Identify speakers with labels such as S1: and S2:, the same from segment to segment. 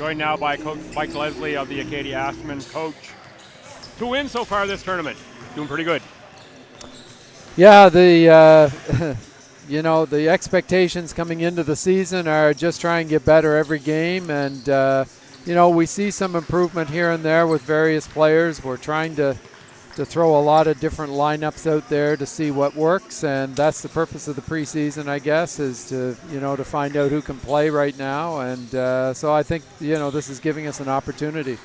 S1: Joined now by Coach Mike Leslie of the Acadia Aspen. Coach, 2 wins so far this tournament. Doing pretty good.
S2: Yeah, the the expectations coming into the season are just try and get better every game, and we see some improvement here and there with various players. We're trying to throw a lot of different lineups out there to see what works, and that's the purpose of the preseason, I guess, is to to find out who can play right now, and so I think this is giving us an opportunity.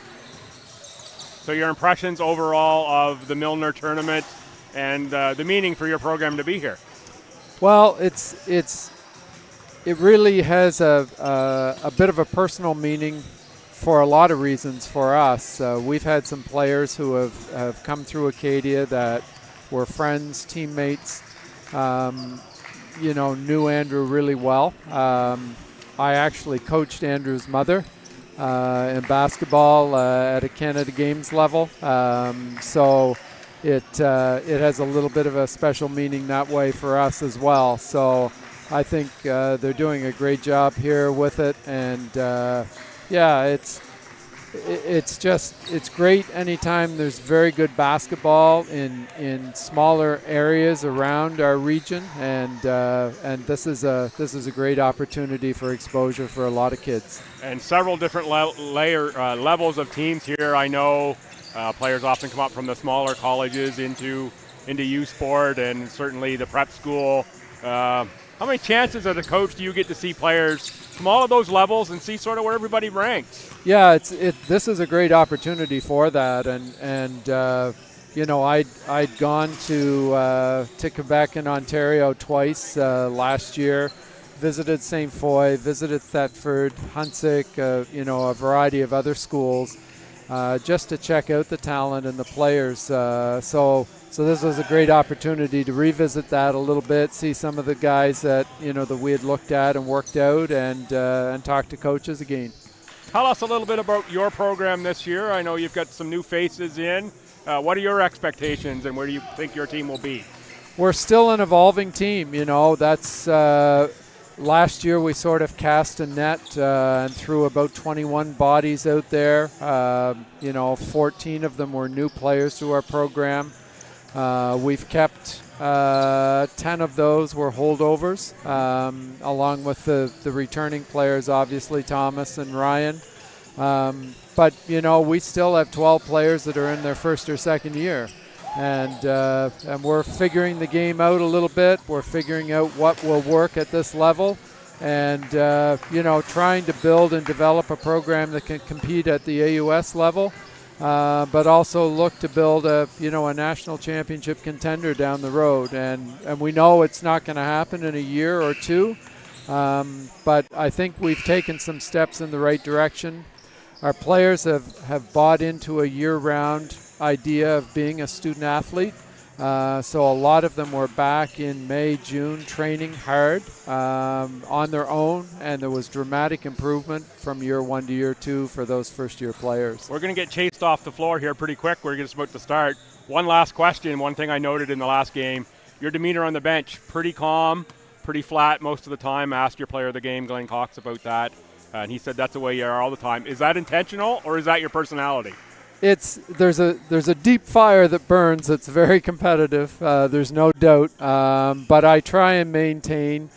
S1: So your impressions overall of the Milner tournament and the meaning for your program to be here?
S2: Well, it really has a bit of a personal meaning for a lot of reasons for us. We've had some players who have come through Acadia that were friends, teammates, knew Andrew really well. I actually coached Andrew's mother in basketball at a Canada Games level. So it has a little bit of a special meaning that way for us as well. So I think they're doing a great job here with it, and it's great anytime there's very good basketball in smaller areas around our region, and this is a great opportunity for exposure for a lot of kids.
S1: And several different levels of teams here. I know players often come up from the smaller colleges into U Sport, and certainly the prep school. How many chances as a coach do you get to see players from all of those levels and see sort of where everybody ranks?
S2: Yeah, this is a great opportunity for that, and I'd gone to Quebec and Ontario twice last year, visited St. Foy, visited Thetford, Hunsik, a variety of other schools, just to check out the talent and the players. So this was a great opportunity to revisit that a little bit, see some of the guys that that we had looked at and worked out, and talk to coaches again.
S1: Tell us a little bit about your program this year. I know you've got some new faces in. What are your expectations, and where do you think your team will be?
S2: We're still an evolving team. That's last year we sort of cast a net and threw about 21 bodies out there. 14 of them were new players to our program. We've kept 10 of those were holdovers, along with the returning players, obviously Thomas and Ryan. But we still have 12 players that are in their first or second year, and we're figuring the game out a little bit. We're figuring out what will work at this level, and trying to build and develop a program that can compete at the AUS level. But also look to build a national championship contender down the road, and we know it's not going to happen in a year or two, but I think we've taken some steps in the right direction. Our players have bought into a year-round idea of being a student athlete, so a lot of them were back in May, June training hard on their own, and there was dramatic improvement from year 1 to year 2 for those first-year players.
S1: We're going to get chased off the floor here pretty quick. We're just about to start. One last question. One thing I noted in the last game, your demeanor on the bench, pretty calm, pretty flat most of the time. Asked your player of the game, Glenn Cox, about that, and he said that's the way you are all the time. Is that intentional, or is that your personality?
S2: There's a deep fire that burns. It's very competitive. There's no doubt. But I try and maintain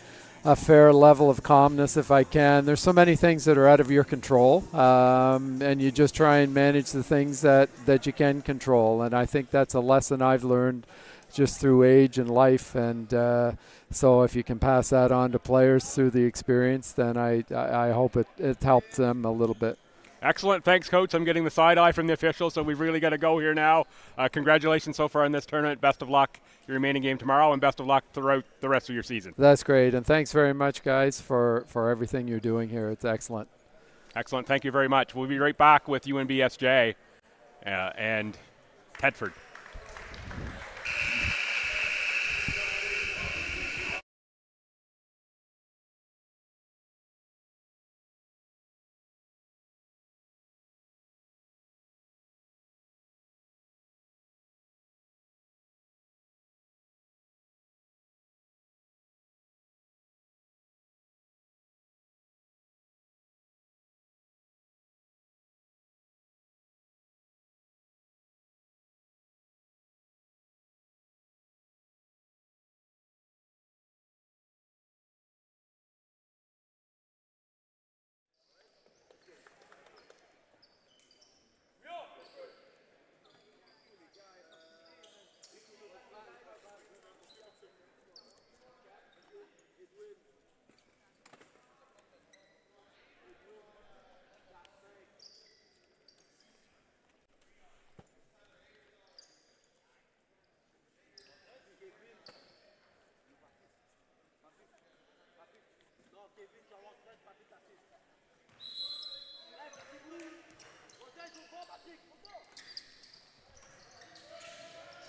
S2: a fair level of calmness if I can. There's so many things that are out of your control, and you just try and manage the things that you can control. And I think that's a lesson I've learned just through age and life. And so if you can pass that on to players through the experience, then I hope it helps them a little bit.
S1: Excellent. Thanks, Coach. I'm getting the side eye from the officials, so we've really got to go here now. Congratulations so far in this tournament. Best of luck your remaining game tomorrow, and best of luck throughout the rest of your season.
S2: That's great, and thanks very much, guys, for everything you're doing here. It's excellent.
S1: Excellent. Thank you very much. We'll be right back with UNBSJ and Thetford.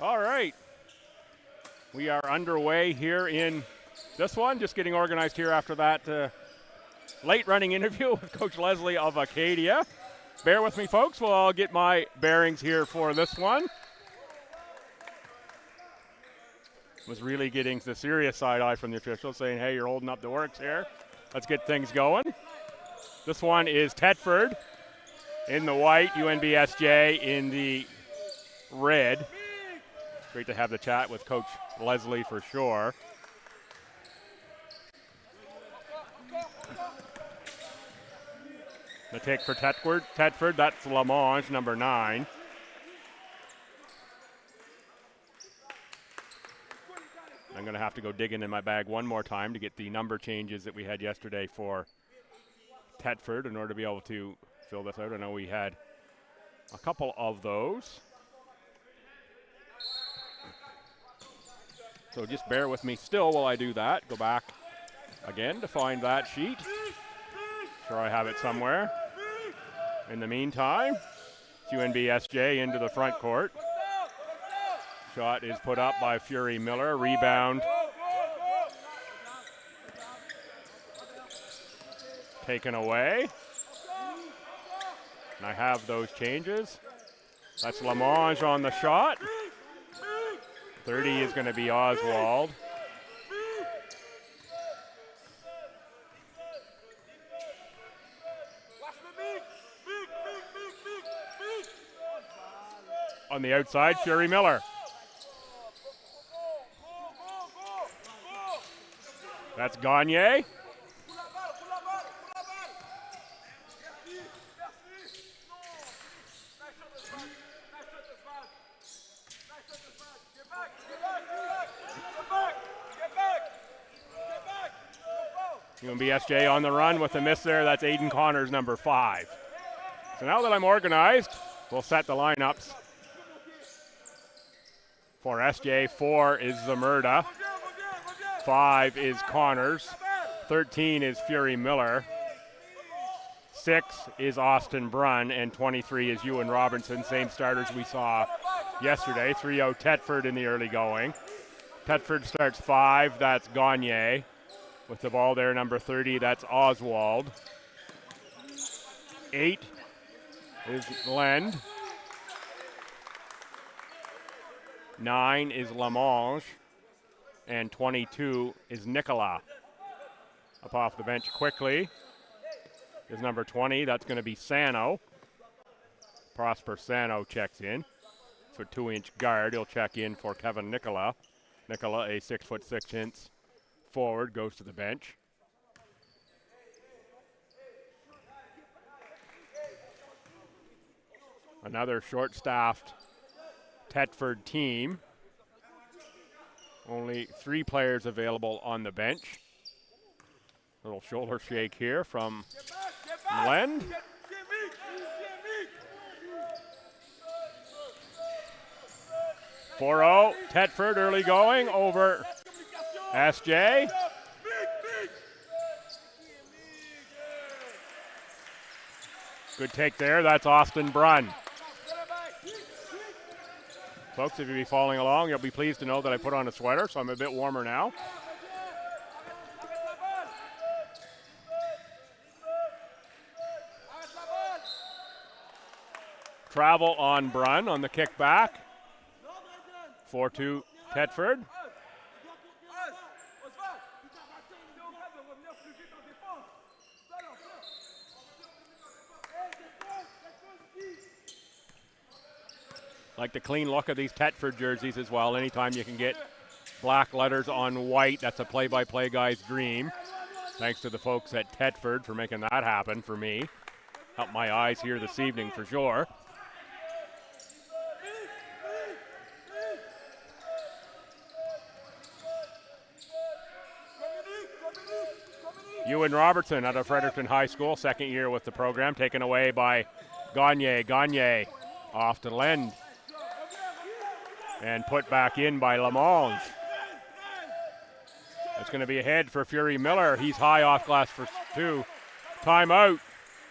S1: All right. We are underway here in this one, just getting organized here after that late running interview with Coach Leslie of Acadia. Bear with me, folks, while I'll get my bearings here for this one. Was really getting the serious side eye from the officials saying, hey, you're holding up the works here. Let's get things going. This one is Thetford in the white, UNBSJ in the red. Great to have the chat with Coach Leslie for sure. The take for Thetford, that's Lamonge, number 9. I'm going to have to go digging in my bag one more time to get the number changes that we had yesterday for Thetford in order to be able to fill this out. I know we had a couple of those. So just bear with me still while I do that. Go back again to find that sheet. Sure I have it somewhere. In the meantime, UNBSJ into the front court. Shot is put up by Fury Miller. Rebound taken away. And I have those changes. That's Lamonge on the shot. 30 is going to be Oswald. On the outside, Fury Miller. That's Gagne. UNBSJ on the run with a miss there. That's Aiden Connors, number 5. So now that I'm organized, we'll set the lineups. For SJ, 4 is Zamurda. 5 is Connors. 13 is Fury Miller. 6 is Austin Brunn. And 23 is Ewan Robinson. Same starters we saw yesterday. 3-0 Thetford in the early going. Thetford starts 5. That's Gagne. With the ball there, number 30, that's Oswald. 8 is Lend. 9 is Lamonge. And 22 is Nicola. Up off the bench quickly is number 20. That's going to be Sano. Prosper Sano checks in. So 2-inch guard. He'll check in for Kevin Nicola. Nicola, a 6'6" forward, goes to the bench. Another short-staffed Thetford team. Only 3 players available on the bench. Little shoulder shake here from Lend. .40 Thetford early going over SJ. Good take there. That's Austin Brunn. Folks, if you'll be following along, you'll be pleased to know that I put on a sweater, so I'm a bit warmer now. Travel on Brunn on the kick back. 4-2 Thetford. Like the clean look of these Thetford jerseys as well. Anytime you can get black letters on white, that's a play-by-play guy's dream. Thanks to the folks at Thetford for making that happen for me. Helped my eyes here this evening for sure. Ewan Robertson out of Fredericton High School, second year with the program, taken away by Gagne. Gagne off to Lend. And put back in by Lamonge. It's going to be ahead for Fury Miller. He's high off glass for 2. Timeout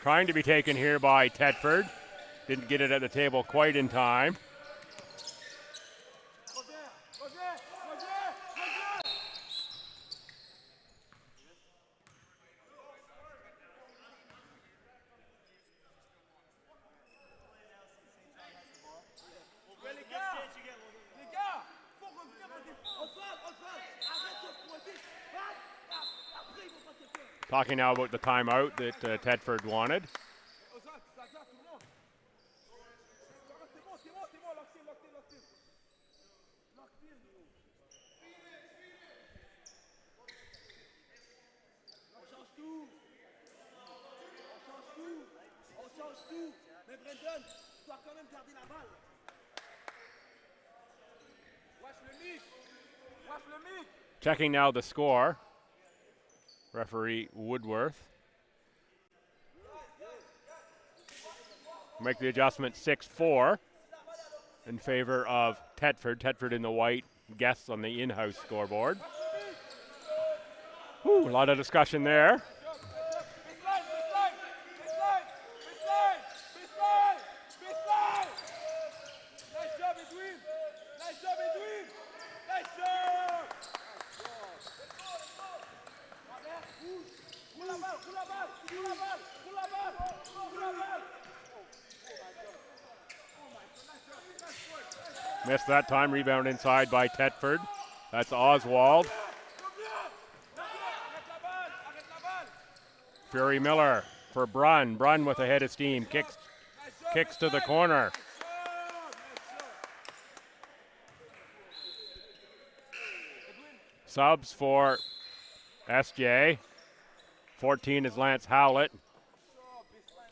S1: trying to be taken here by Thetford. Didn't get it at the table quite in time. Talking now about the timeout that Thetford wanted. Checking now the score. Referee Woodworth. Make the adjustment 6-4 in favor of Thetford. Thetford in the white, guests on the in-house scoreboard. Whew, a lot of discussion there. Missed that time, rebound inside by Thetford. That's Oswald. Fury Miller for Brunn. Brunn with a head of steam, kicks to the corner. Subs for SJ. 14 is Lance Howlett.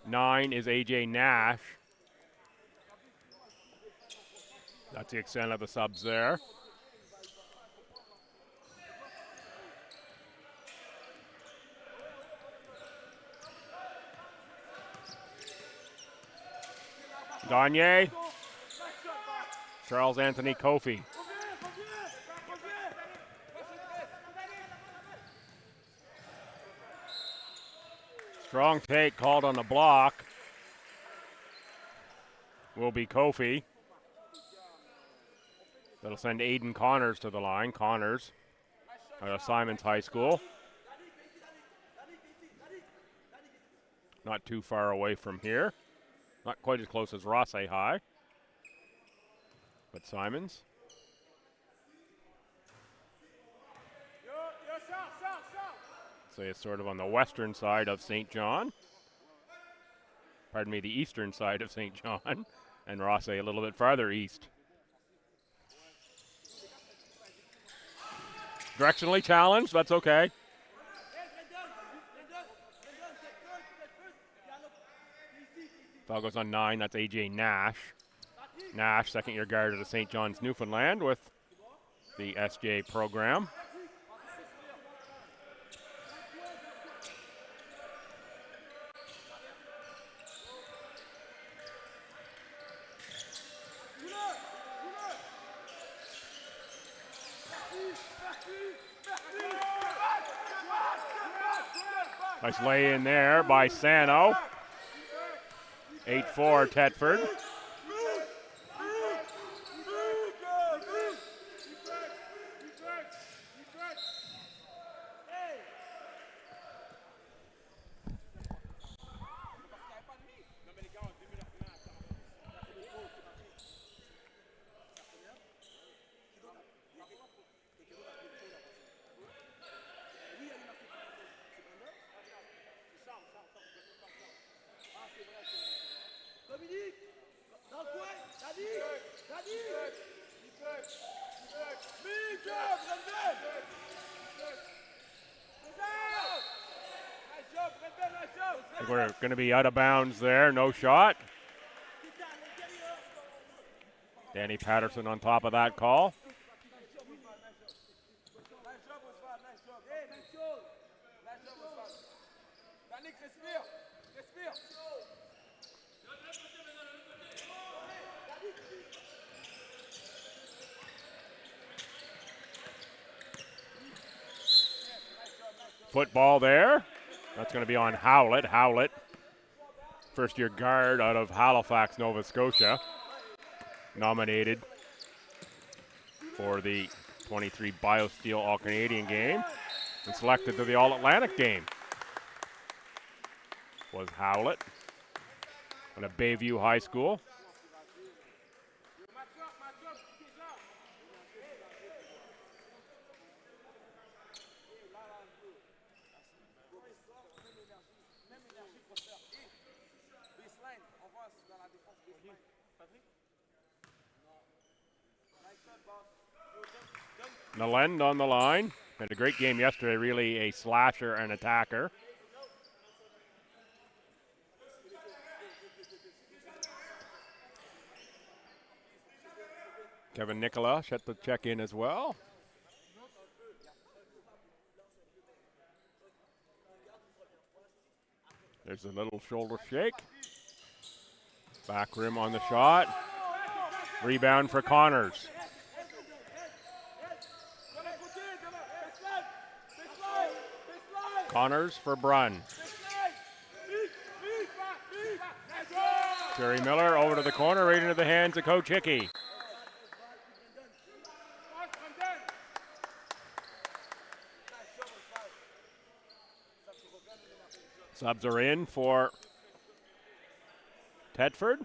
S1: 9 is AJ Nash. That's the extent of the subs there. Gagne. Charles Anthony Kofi. Strong take called on the block. Will be Kofi. That'll send Aiden Connors to the line. Connors out of Simons High School. Not too far away from here. Not quite as close as Rossay High. But Simons. So it's sort of on the western side of St. John. Pardon me, the eastern side of St. John. And Rossay a little bit farther east. Directionally challenged, that's okay. Foul goes on 9, that's AJ Nash. Nash, second year guard of the St. John's Newfoundland with the SJ program. Nice lay in there by Sano. 8-4 Thetford. I think we're going to be out of bounds there. No shot. Danny Patterson on top of that call. football there. That's going to be on Howlett. Howlett, first-year guard out of Halifax, Nova Scotia, nominated for the 23 BioSteel All-Canadian game and selected to the All-Atlantic game. Was Howlett out of Bayview High School. Nalend on the line. Had a great game yesterday, really a slasher and attacker. Kevin Nicola set the check in as well. There's a little shoulder shake. Back rim on the shot. Rebound for Connors. Connors for Brunn. Jerry Miller over to the corner, right into the hands of Coach Hickey. Subs are in for Thetford.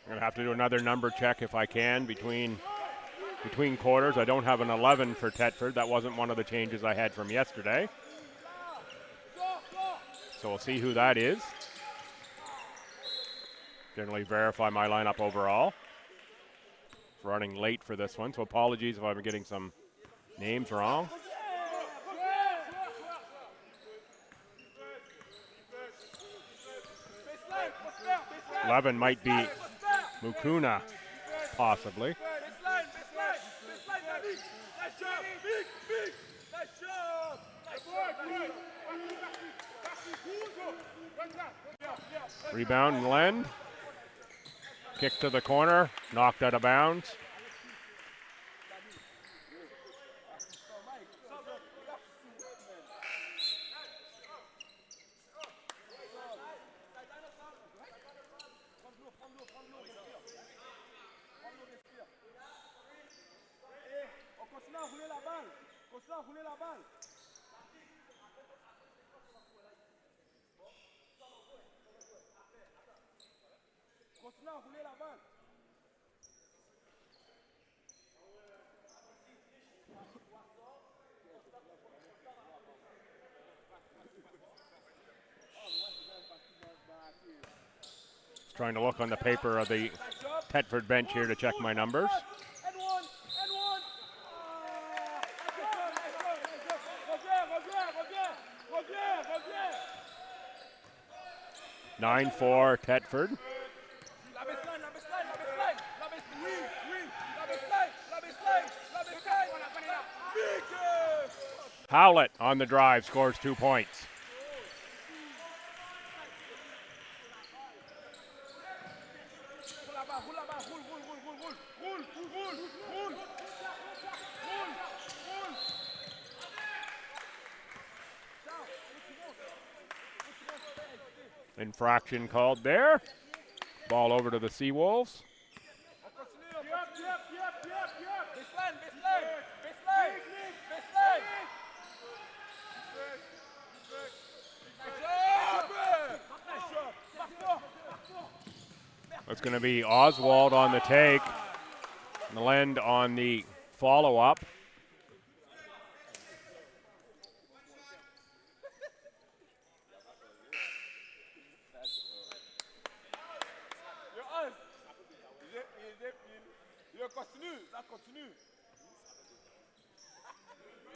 S1: I'm going to have to do another number check if I can between quarters. I don't have an 11 for Thetford. That wasn't one of the changes I had from yesterday. So we'll see who that is. Generally verify my lineup overall. Running late for this one, so apologies if I'm getting some names wrong. Eleven might be Mukuna, possibly. Rebound and Lend. Kick to the corner, knocked out of bounds. Trying to look on the paper of the Thetford bench here to check my numbers. Nine for Thetford. Howlett on the drive scores 2 points. Infraction called there. Ball over to the Seawolves. It's going to be Oswald on the take. Nalend on the follow-up.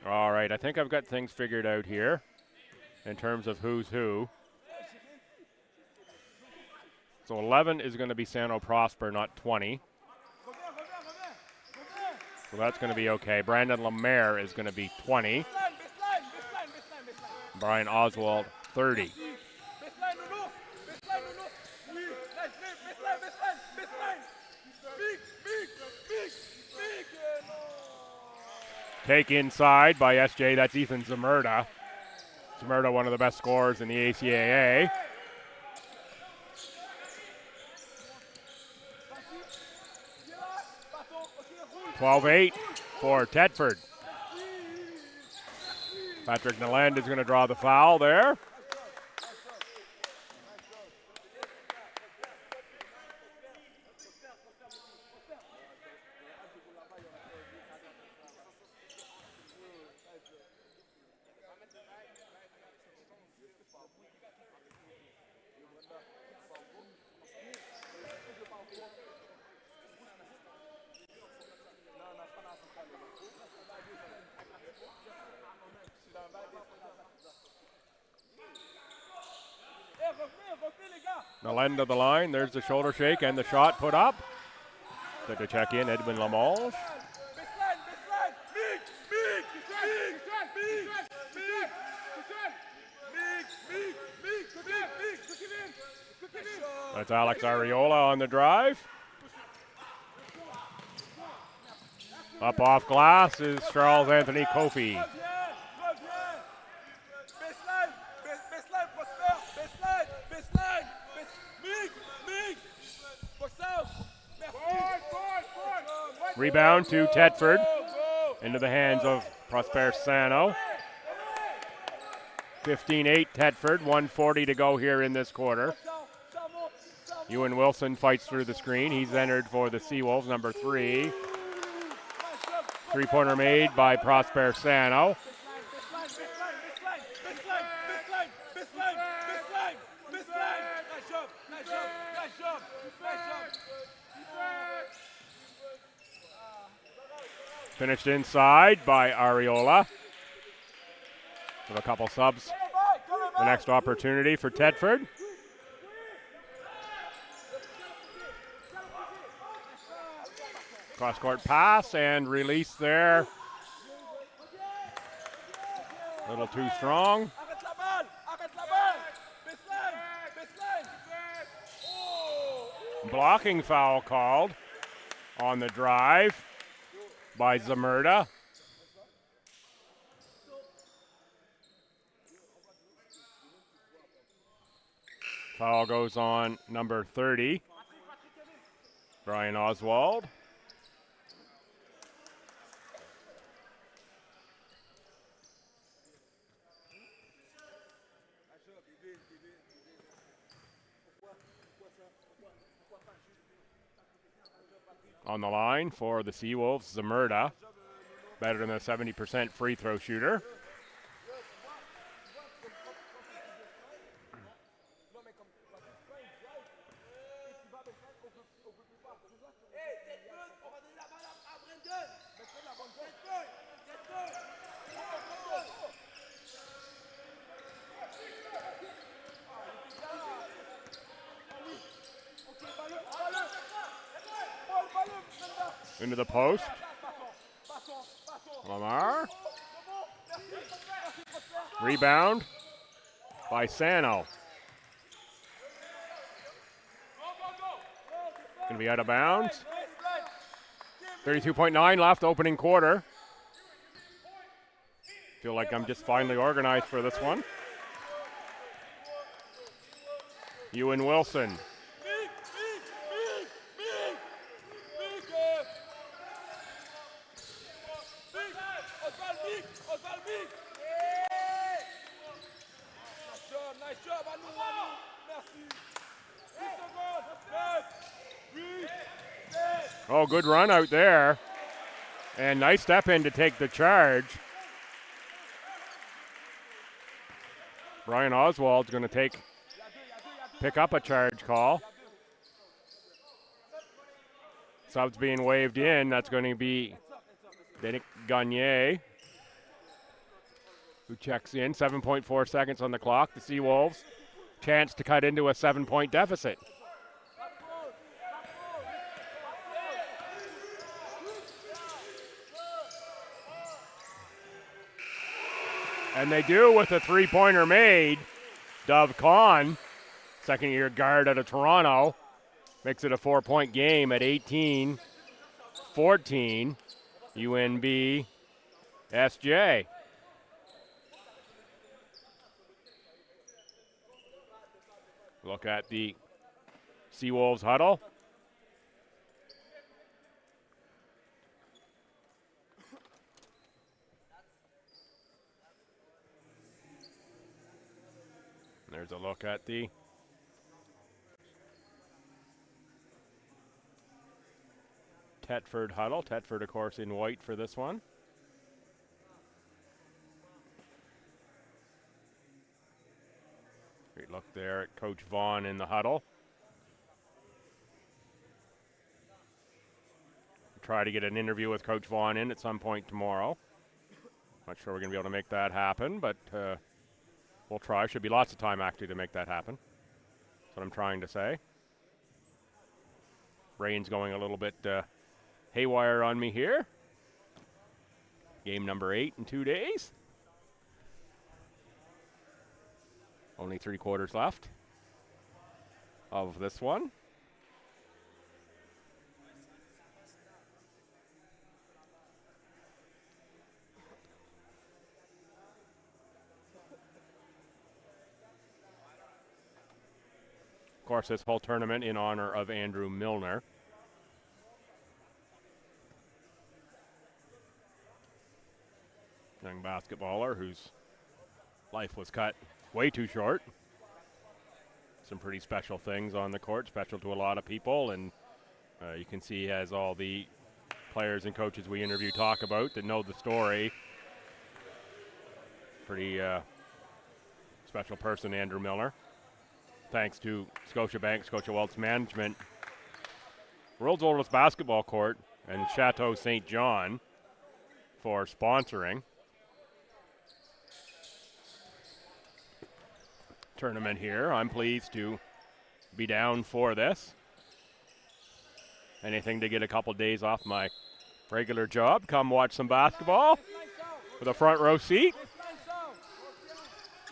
S1: All right, I think I've got things figured out here in terms of who's who. So 11 is going to be Sano Prosper, not 20. So that's going to be okay. Brandon Lemaire is going to be 20. Brian Oswald, 30. Take inside by SJ, that's Ethan Zamurda. Zamurda, one of the best scorers in the ACAA. (12-8) for Thetford. Patrick Naland is going to draw the foul there. Naland to the line. There's the shoulder shake and the shot put up. Good to check in, Edwin Lamalge. That's Alex Ariola on the drive. Up off glass is Charles Anthony Kofi. Rebound to Thetford. Into the hands of Prosper Sano. 15-8 Thetford, 1:40 to go here in this quarter. Ewan Wilson fights through the screen. He's entered for the Seawolves, number 3. Three-pointer made by Prosper Sano. Finished inside by Ariola. With a couple subs. The next opportunity for Thetford. Cross-court pass and release there. A little too strong. Blocking foul called on the drive by Zamurda. Foul goes on number 30, Brian Oswald. On the line for the Seawolves, Zamurda, better than a 70% free throw shooter. Into the post. Lamar. Rebound by Sano. Going to be out of bounds. 32.9 left, opening quarter. Feel like I'm just finally organized for this one. Ewan Wilson. Oh, good run out there. And nice step in to take the charge. Brian Oswald's going to pick up a charge call. Subs being waved in. That's going to be Denis Gagné, who checks in. 7.4 seconds on the clock. The Seawolves chance to cut into a 7-point deficit. And they do with a three-pointer made. Dove Kahn, second-year guard out of Toronto, makes it a 4-point game at 18-14, UNBSJ. Look at the Seawolves huddle. There's a look at the Thetford huddle. Thetford, of course, in white for this one. Great look there at Coach Vaughn in the huddle. Try to get an interview with Coach Vaughn in at some point tomorrow. Not sure we're going to be able to make that happen, but we'll try. Should be lots of time, actually, to make that happen. That's what I'm trying to say. Brain's going a little bit haywire on me here. Game number 8 in 2 days. Only 3 quarters left of this one. Of course, this whole tournament in honor of Andrew Milner. Young basketballer whose life was cut way too short. Some pretty special things on the court, special to a lot of people, and you can see as all the players and coaches we interview talk about that know the story. Pretty special person, Andrew Milner. Thanks to Scotiabank, Scotia Wealth Management, world's oldest basketball court, and Chateau St. John for sponsoring tournament here. I'm pleased to be down for this. Anything to get a couple days off my regular job. Come watch some basketball with a front row seat.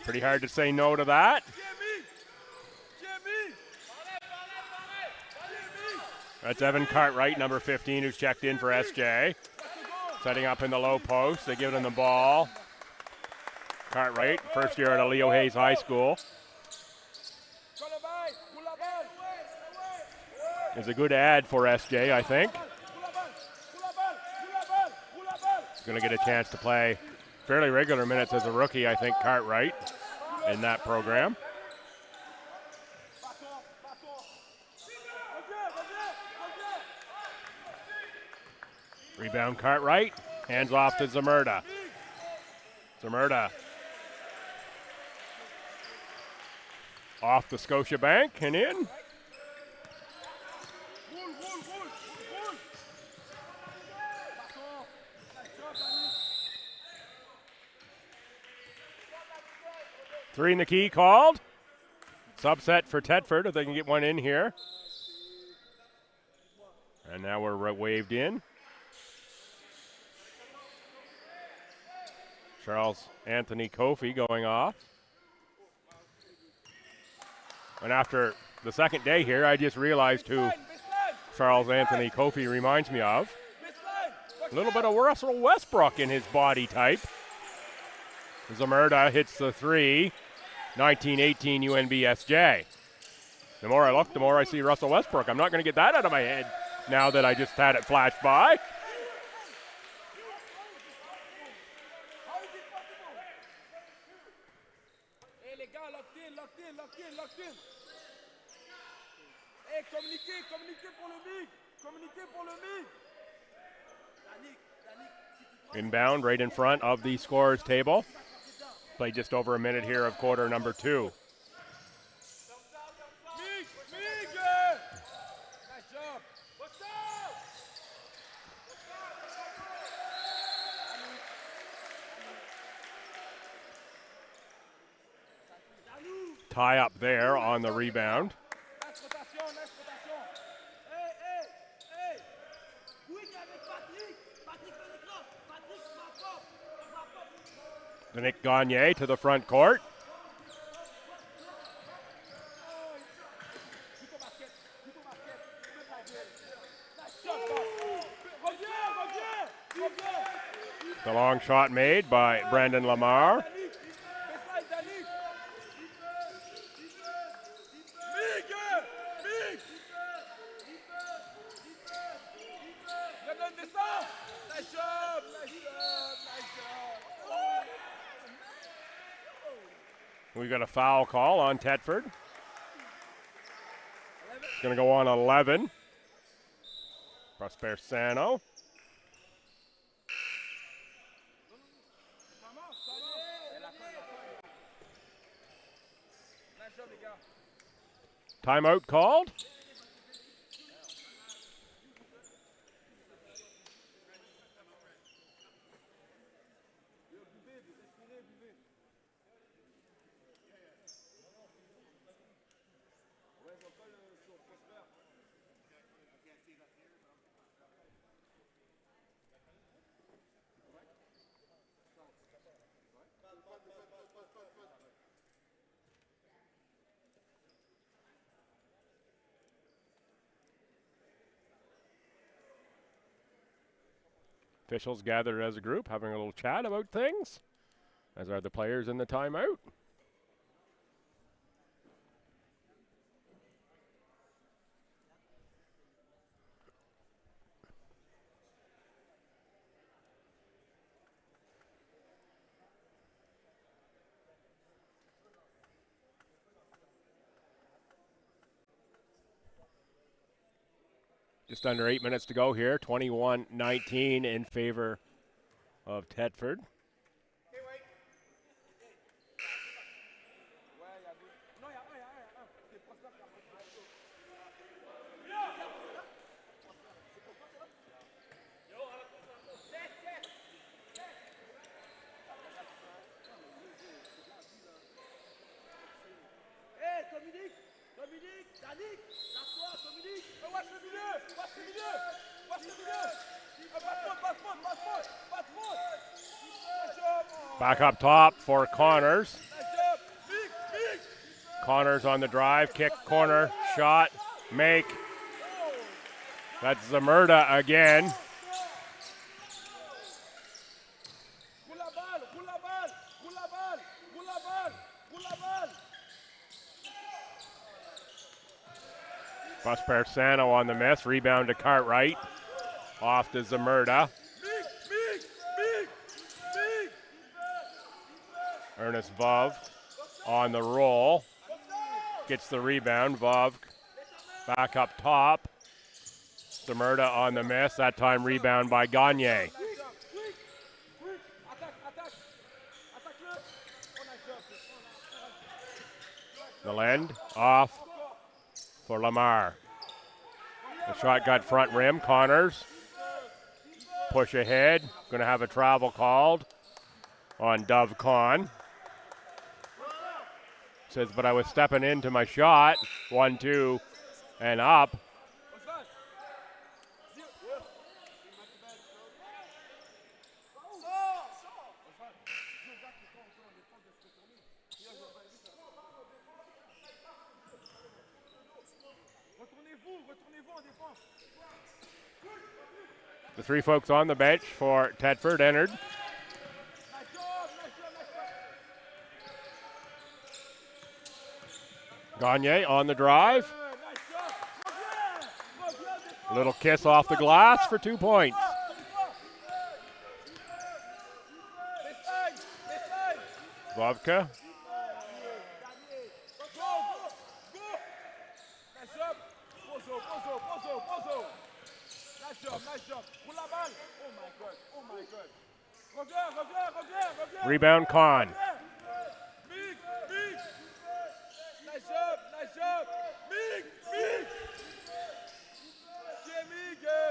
S1: Pretty hard to say no to that. That's Evan Cartwright, number 15, who's checked in for SJ. Setting up in the low post. They give him the ball. Cartwright, first year at Leo Hayes High School. Is a good ad for SJ, I think. He's going to get a chance to play fairly regular minutes as a rookie, I think, Cartwright, in that program. Rebound Cartwright, hands off to Zamurda. Zamurda off the Scotiabank and in. Three in the key called. Subset for Thetford if they can get one in here. And now we're waved in. Charles Anthony Kofi going off. And after the second day here, I just realized who Charles Anthony Kofi reminds me of. A little bit of Russell Westbrook in his body type. Zamurda hits the three. 19-18 UNBSJ. The more I look, the more I see Russell Westbrook. I'm not going to get that out of my head now that I just had it flash by. Inbound right in front of the scorer's table. Play just over a minute here of quarter number 2. Tie up there on the rebound. Nick Gagne to the front court. The long shot made by Brandon Lamar. We got a foul call on Thetford. It's going to go on 11. Prosper Sano. Timeout called. Officials gathered as a group, having a little chat about things, as are the players in the timeout. Just under 8 minutes to go here, 21-19 in favor of Thetford. Back up top for Connors. Connors on the drive, kick, corner, shot, make. That's Zamurda again. Prosper Sano on the miss, rebound to Cartwright. Off to Zamurda. Ernest Vov on the roll. Gets the rebound. Vov back up top. Zamurda on the miss. That time rebound by Gagne. Nalend off for Lamar. The shot got front rim. Connors. Push ahead. Going to have a travel called on Dove Con. Says, but I was stepping into my shot. 1-2 and up. The three folks on the bench for Thetford entered. Gagne on the drive. Little kiss off the glass for 2 points. Vovka. Rebound Con.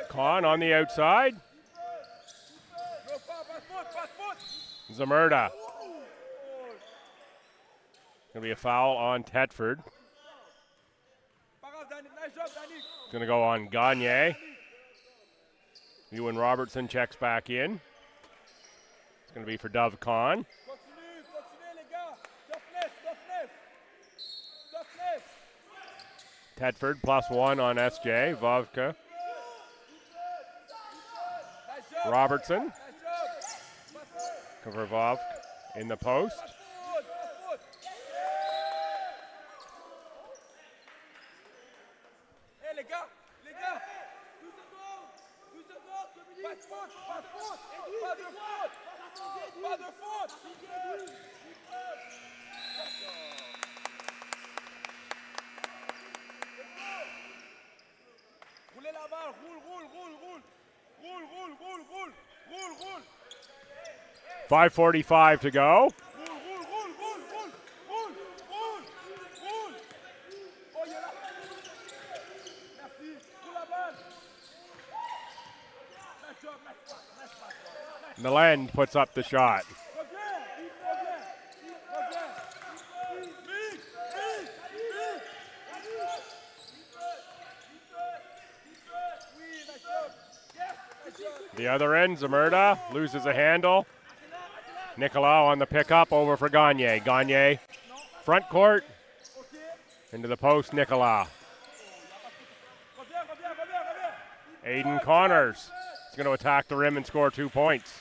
S1: Con on the outside. Zamurda. Going to be a foul on Thetford. It's going to go on Gagne. Ewan Robertson checks back in. It's going to be for Dove Con. Thetford +1 on SJ. Vovka. Robertson. Cover Vovk in the post.
S3: Roulez la balle, roule.
S1: 5:45 to go. Millen puts up the shot. The other end, Zamerda loses a handle. Nicolau on the pickup over for Gagne. Gagne, front court, into the post, Nicolau. Aiden Connors is going to attack the rim and score 2 points.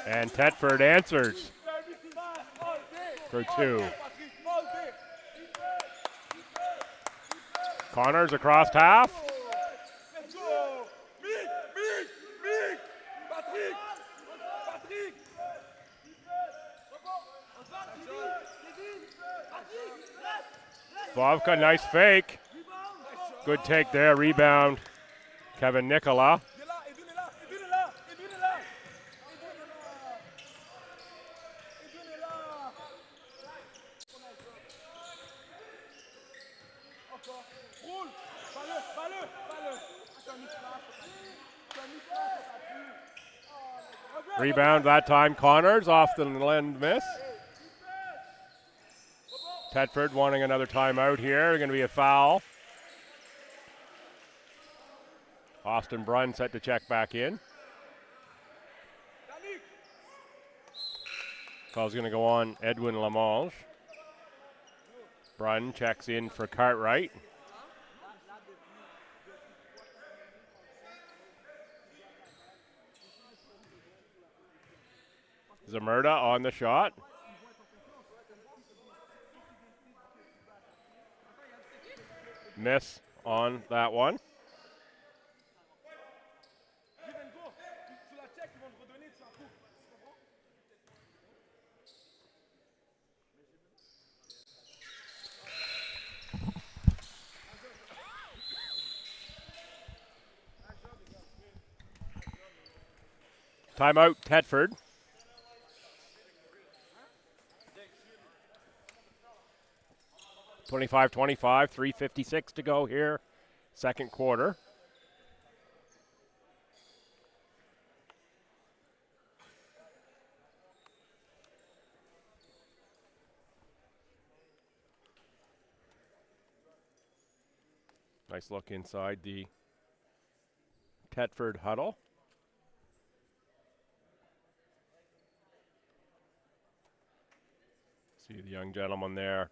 S1: And Thetford answers for 2. Connors across half. Vovka, nice fake. Good take there, rebound. Kevin Nicolau. Rebound that time, Connors off the lend miss. Thetford wanting another timeout here. Going to be a foul. Austin Brunn set to check back in. Foul's going to go on Edwin Lamonge. Brunn checks in for Cartwright. Zamerda on the shot. Miss on that one. Timeout, Thetford. (25-25), 3:56 to go here, second quarter. Nice look inside the Thetford huddle. See the young gentleman there.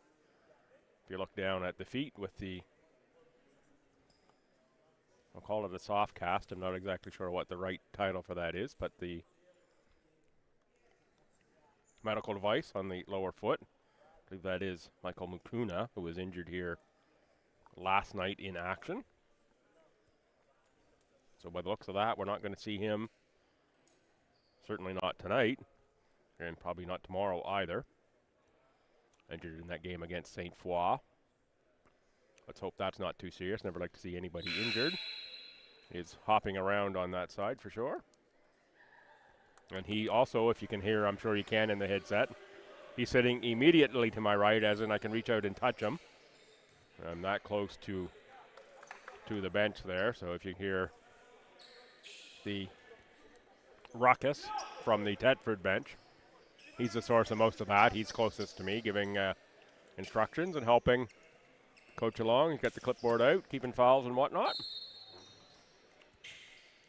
S1: If you look down at the feet with the, I'll call it a soft cast. I'm not exactly sure what the right title for that is, but the medical device on the lower foot. I believe that is Michael Mukuna, who was injured here last night in action. So by the looks of that, we're not going to see him, certainly not tonight, and probably not tomorrow either. Injured in that game against St. Foy. Let's hope that's not too serious. Never like to see anybody injured. He's hopping around on that side for sure. And he also, if you can hear, I'm sure you can in the headset, he's sitting immediately to my right, as in I can reach out and touch him. I'm that close to the bench there, so if you hear the ruckus from the Thetford bench, he's the source of most of that. He's closest to me, giving instructions and helping
S4: coach along. He's got the clipboard out, keeping fouls and whatnot.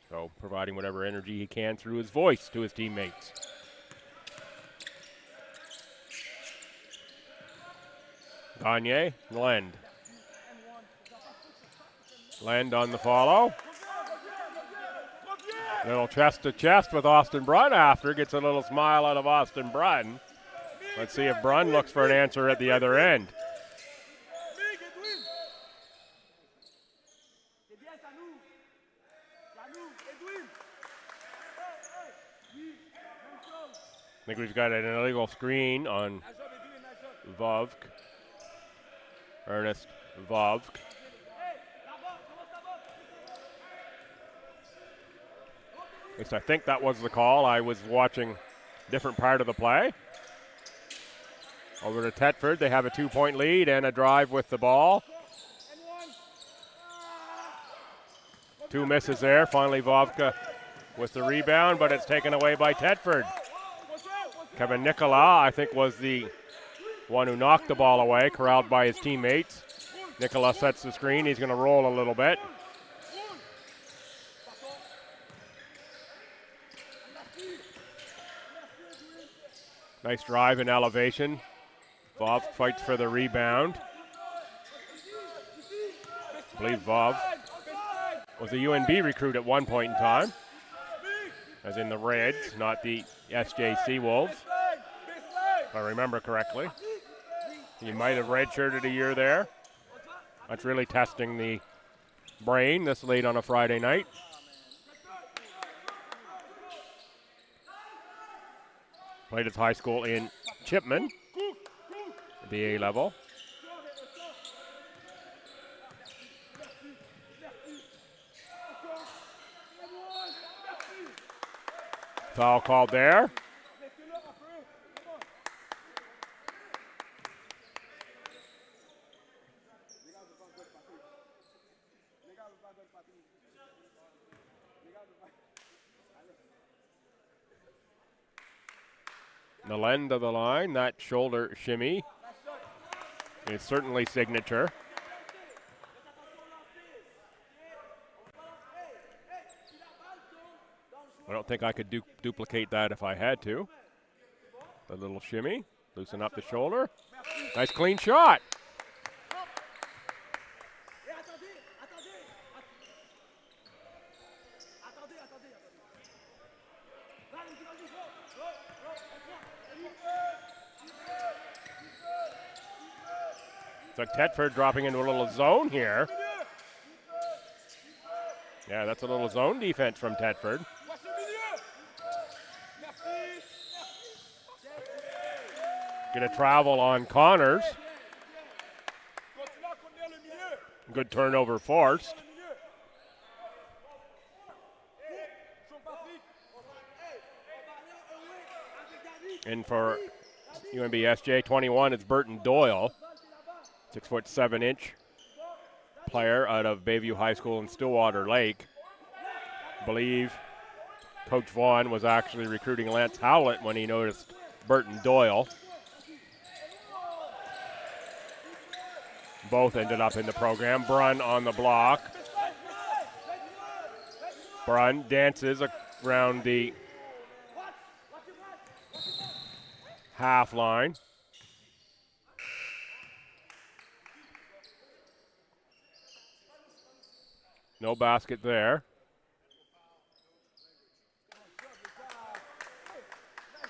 S4: So providing whatever energy he can through his voice to his teammates. Gagne, Lend. Lend on the follow. Little chest to chest with Austin Brunn after. Gets a little smile out of Austin Brunn. Let's see if Brunn looks for an answer at the other end. I think we've got an illegal screen on Vovk. Ernest Vovk. At least I think that was the call. I was watching a different part of the play. Over to Thetford. They have a 2-point lead and a drive with the ball. 2 misses there. Finally Vovka with the rebound, but it's taken away by Thetford. Kevin Nicola, I think, was the one who knocked the ball away, corralled by his teammates. Nicola sets the screen. He's going to roll a little bit. Nice drive in elevation. Vov fights for the rebound. I believe Vov was a UNB recruit at one point in time, as in the Reds, not the SJC Wolves, if I remember correctly. He might have redshirted a year there. That's really testing the brain this late on a Friday night. Played his high school in Chipman, the A level. Foul called there. The end of the line, that shoulder shimmy is certainly signature. I don't think I could duplicate that if I had to. The little shimmy, loosen up the shoulder. Nice clean shot. So Thetford dropping into a little zone here. Yeah, that's a little zone defense from Thetford. Gonna travel on Connors. Good turnover forced. And for UNBSJ 21, it's Burton Doyle, 6'7" player out of Bayview High School in Stillwater Lake. I believe Coach Vaughn was actually recruiting Lance Howlett when he noticed Burton Doyle. Both ended up in the program. Brunn on the block. Brunn dances around the half line. No basket there.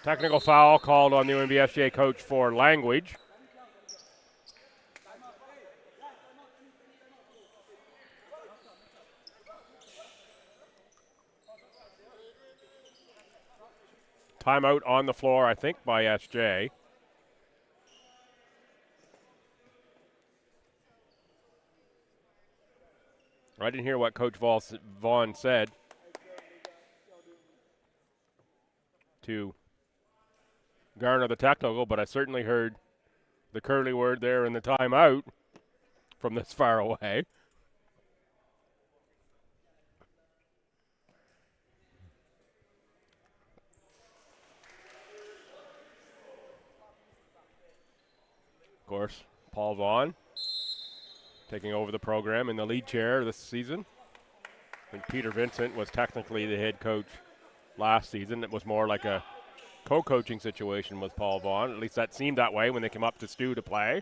S4: Technical foul called on the UNBSJ coach for language. Timeout on the floor, I think, by SJ. I didn't hear what Coach Vaughn said to garner the technical, but I certainly heard the curly word there in the timeout from this far away. Of course, Paul Vaughn taking over the program in the lead chair this season. And Peter Vincent was technically the head coach last season. It was more like a co-coaching situation with Paul Vaughn. At least that seemed that way when they came up to Stu to play.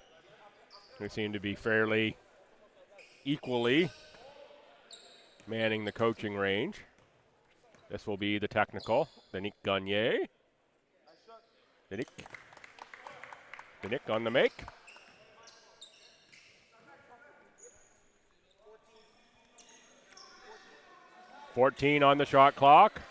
S4: They seemed to be fairly equally manning the coaching range. This will be the technical. Denis Gagné. Denis on the make. .14 on the shot clock.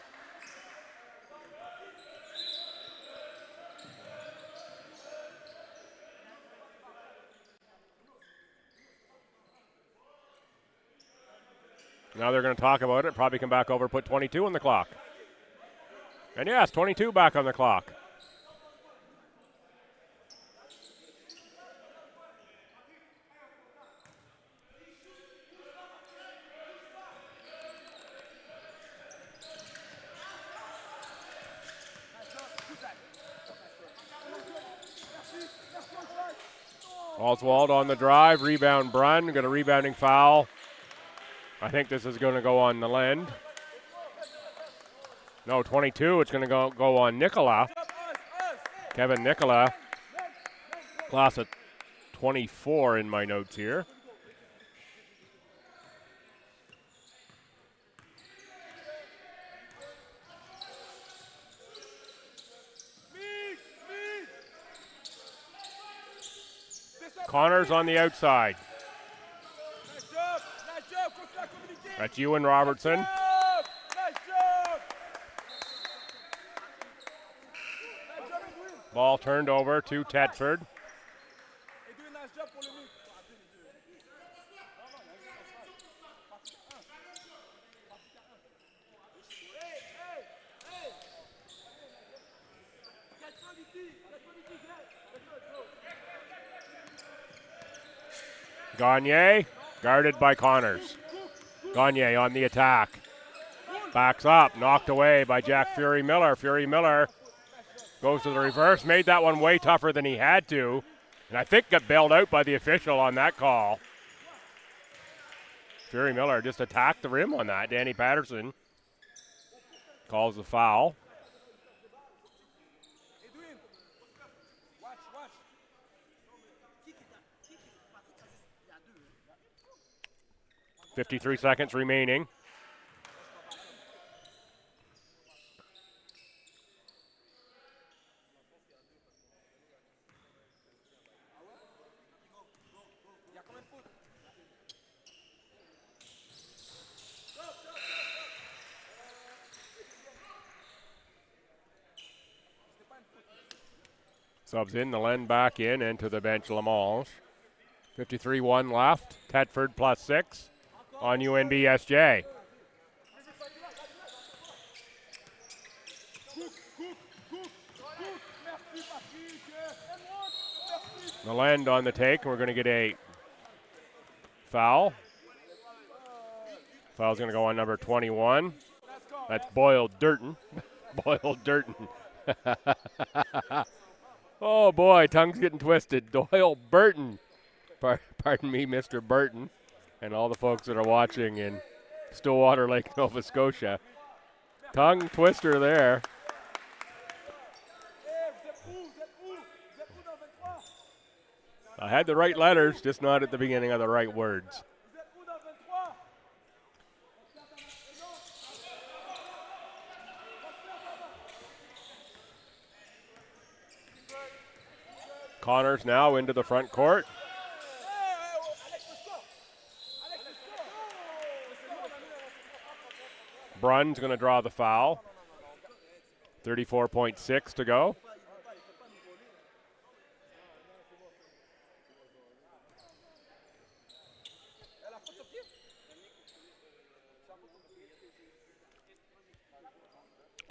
S4: Now they're going to talk about it, probably come back over, put 22 on the clock. And yes, 22 back on the clock. Oswald on the drive, rebound Brunn, got a rebounding foul. I think this is going to go on the Lend. No, 22, it's going to go on Nicola. Kevin Nicola, class of 24 in my notes here. Connors on the outside. That's Ewan Robertson. Ball turned over to Thetford. Gagné, guarded by Connors. Gagné on the attack. Backs up, knocked away by Jack Fury Miller. Fury Miller goes to the reverse, made that one way tougher than he had to, and I think got bailed out by the official on that call. Fury Miller just attacked the rim on that. Danny Patterson calls the foul. .53 seconds remaining. Subs in, the Lend back in, and to the bench Lamanche. 53-1 left. Thetford +6 on UNBSJ. The Lend on the take, and we're going to get a foul. Foul's going to go on number 21. That's Boyle Durton. Boyle Durton. Oh boy, tongue's getting twisted. Doyle Burton. Pardon me, Mr. Burton, and all the folks that are watching in Stillwater Lake, Nova Scotia. Tongue twister there. I had the right letters, just not at the beginning of the right words. Connors now into the front court. Brunn's going to draw the foul. 34.6 to go.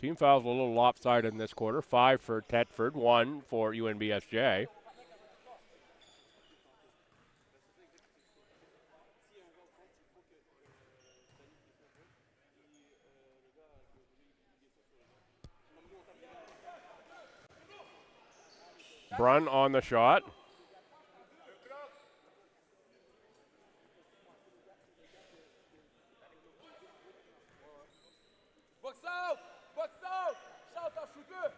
S4: Team fouls a little lopsided in this quarter. 5 for Thetford, 1 for UNBSJ. Brunn on the shot.
S3: out! Box out! Shout out, shooter!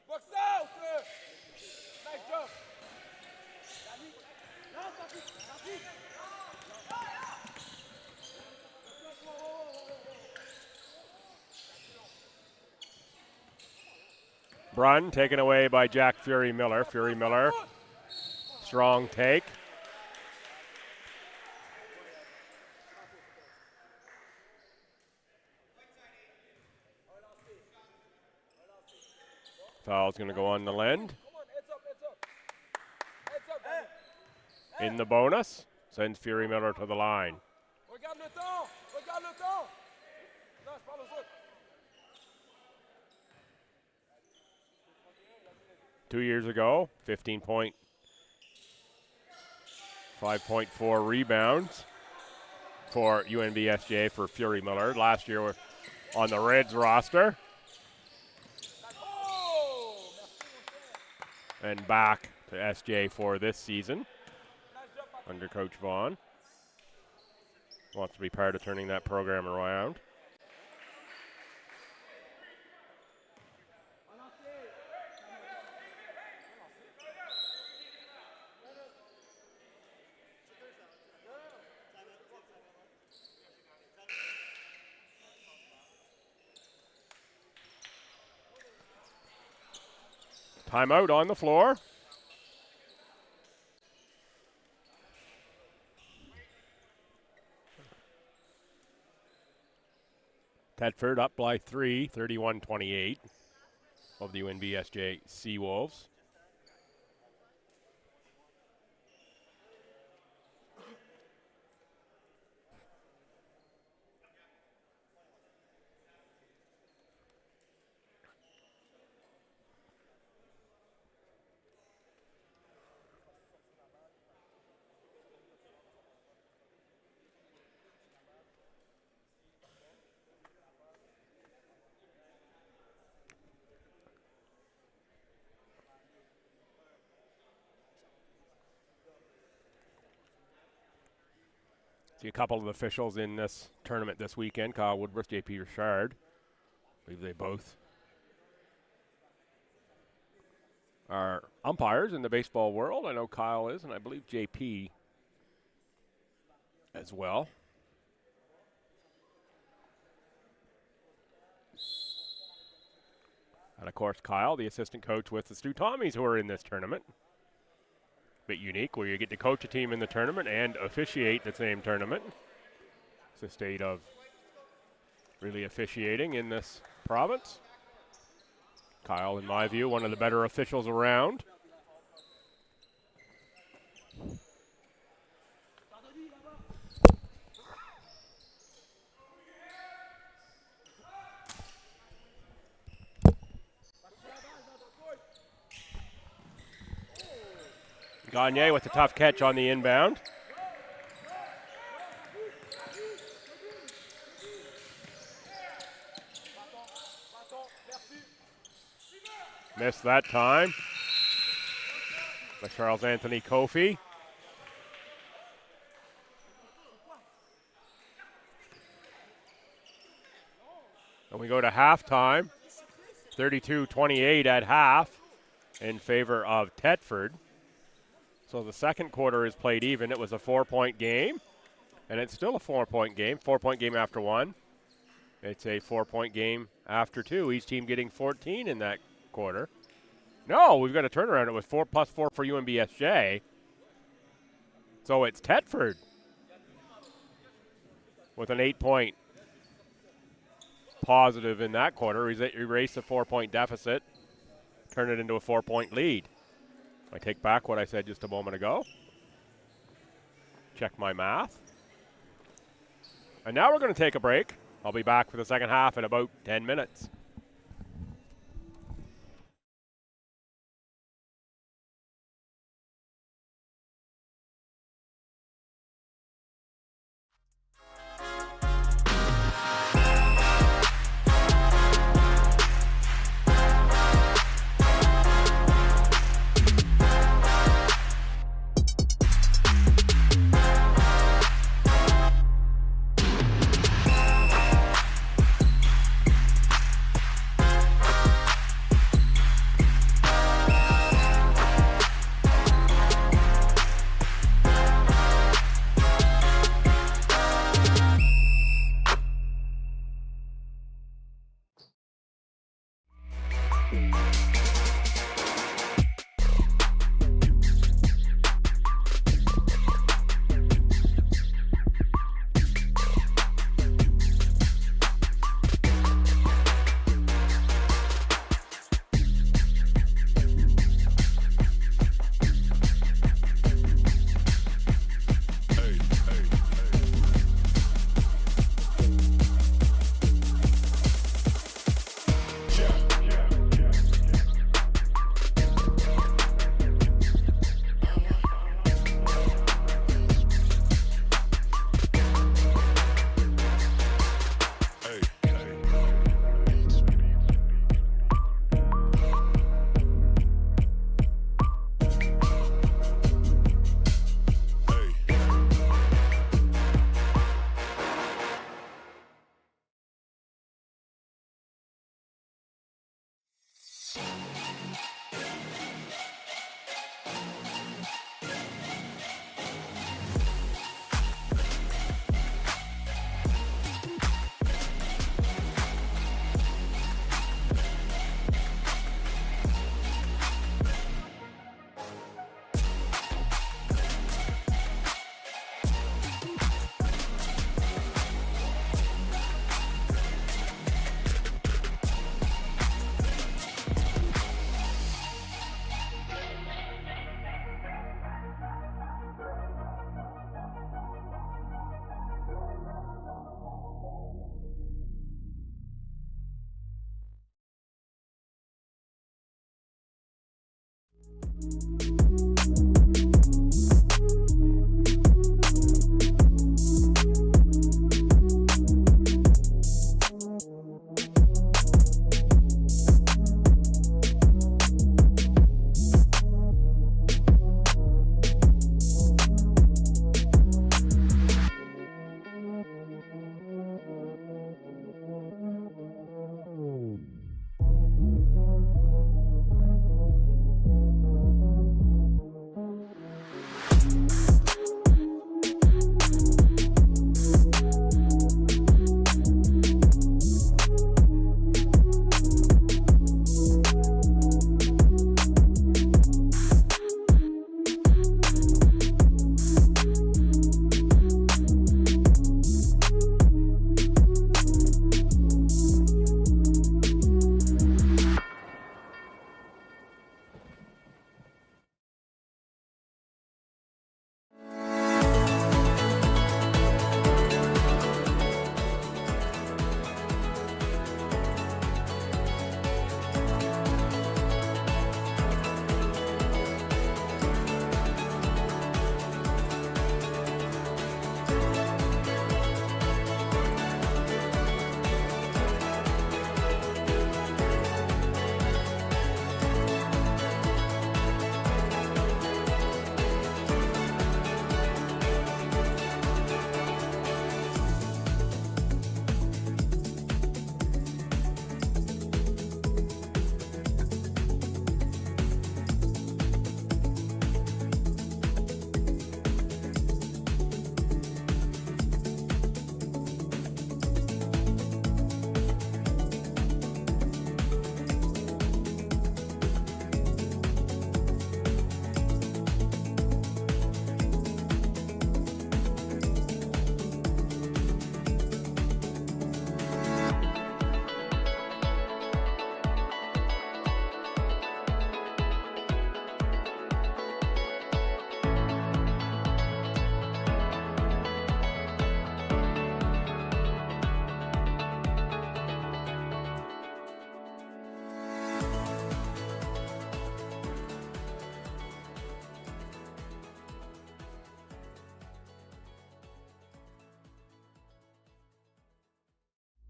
S3: Box out! Nice job!
S4: Brunn taken away by Jack Fury Miller. Fury Miller, strong take. Foul's going to go on the Lend. In the bonus, sends Fury Miller to the line.
S3: Regarde le temps! Regarde le temps! Non, je parle aux autres.
S4: 2 years ago, 15 point, 5.4 rebounds for UNBSJ for Fury Miller. Last year on the Reds roster. And back to SJ for this season under Coach Vaughn. Wants to be part of turning that program around. Timeout on the floor. Thetford up by 3, 31-28 of the UNBSJ Seawolves. See a couple of officials in this tournament this weekend. Kyle Woodworth, JP Richard. I believe they both are umpires in the baseball world. I know Kyle is, and I believe JP as well. And of course, Kyle, the assistant coach with the Stu Tommies, who are in this tournament. Bit unique where you get to coach a team in the tournament and officiate the same tournament. It's a state of really officiating in this province. Kyle, in my view, one of the better officials around. Gagne with the tough catch on the inbound. Missed that time by Charles Anthony Kofi. And we go to halftime. 32-28 at half in favor of Thetford. So the second quarter is played even. It was a 4-point game, and it's still a 4-point game. 4-point game after one. It's a 4-point game after two. Each team getting 14 in that quarter. No, we've got a turnaround. It was 4 plus 4 for UNBSJ. So it's Thetford with an 8-point positive in that quarter. Erase a 4-point deficit, turn it into a 4-point lead. I take back what I said just a moment ago. Check my math. And now we're going to take a break. I'll be back for the second half in about 10 minutes.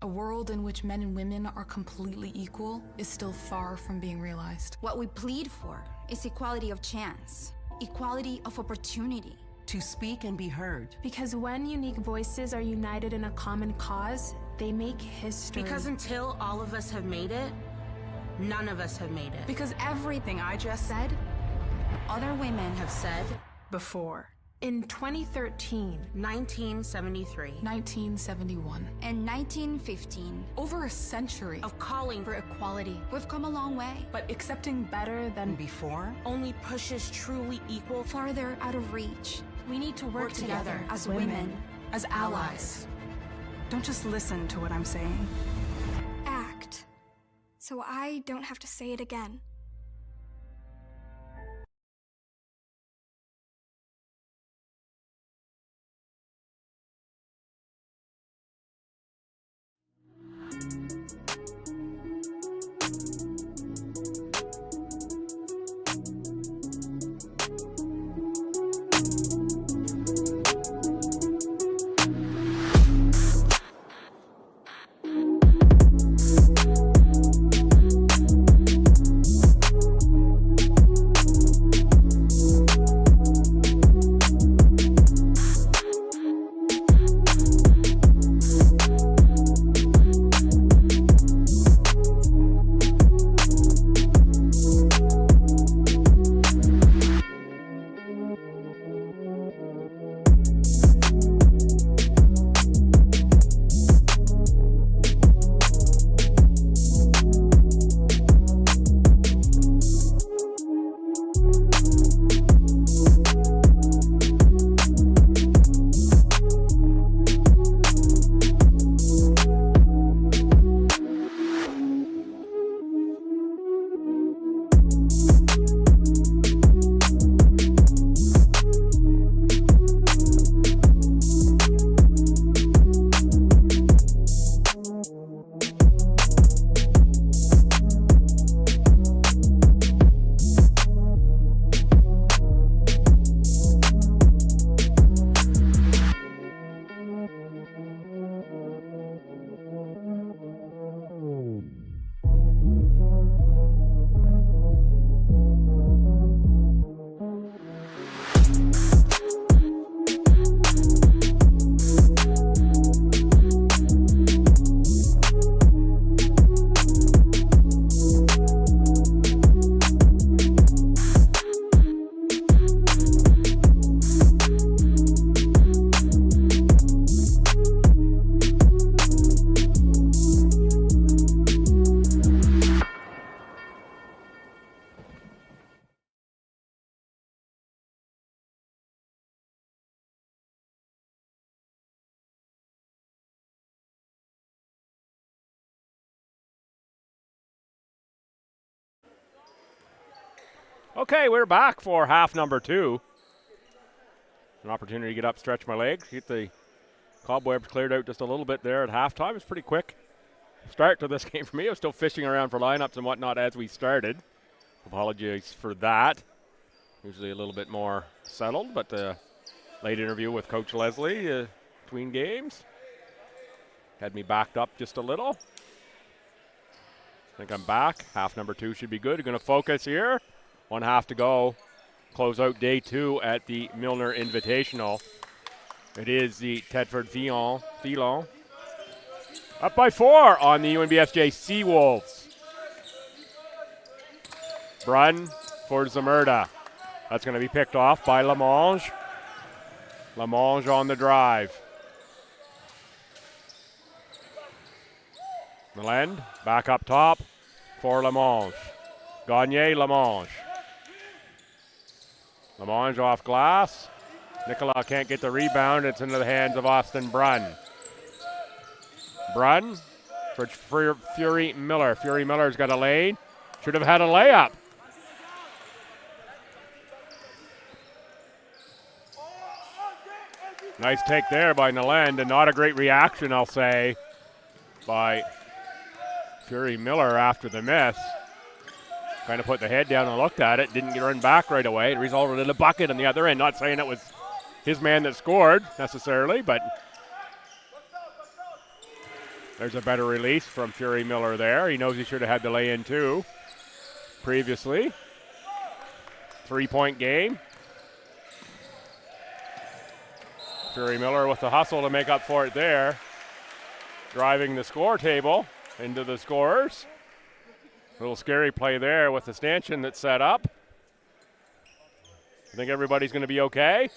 S5: A world in which men and women are completely equal is still far from being realized.
S6: What we plead for is equality of chance, equality of opportunity.
S7: To speak and be heard.
S8: Because when unique voices are united in a common cause, they make history.
S9: Because until all of us have made it, none of us have made it.
S5: Because everything I just said,
S6: other women have said
S5: before.
S8: In 2013,
S9: 1973,
S5: 1971,
S6: and 1915,
S5: over a century
S9: of calling for equality.
S6: We've come a long way.
S5: But accepting better than
S7: before
S9: only pushes truly equal
S6: farther out of reach.
S8: We need to work together
S6: as women,
S5: as allies. Don't just listen to what I'm saying.
S10: Act, so I don't have to say it again.
S4: Okay, we're back for half number 2. An opportunity to get up, stretch my legs, get the cobwebs cleared out just a little bit there at halftime. It's pretty quick start to this game for me. I was still fishing around for lineups and whatnot as we started. Apologies for that. Usually a little bit more settled, but late interview with Coach Leslie between games had me backed up just a little. I think I'm back. Half number 2 should be good. We're going to focus here. 1 half to go. Close out day 2 at the Milner Invitational. It is the Thetford Filon. Up by 4 on the UNBSJ Seawolves. Brun for Zamurda. That's going to be picked off by Lamonge. Lamonge on the drive. Melend back up top for Lamonge. Gagne, Lamonge. Lamonge off glass. Nicolas can't get the rebound. It's into the hands of Austin Brun. Brun for Fury Miller. Fury Miller's got a lane. Should have had a layup. Nice take there by Nalend, and not a great reaction, I'll say, by Fury Miller after the miss. Kind of put the head down and looked at it. Didn't get run back right away. It resulted in a bucket on the other end. Not saying it was his man that scored necessarily, but there's a better release from Fury Miller there. He knows he should have had the lay-in too previously. 3-point game. Fury Miller with the hustle to make up for it there. Driving the score table into the scorers. A little scary play there with the stanchion that's set up. I think everybody's going to be okay.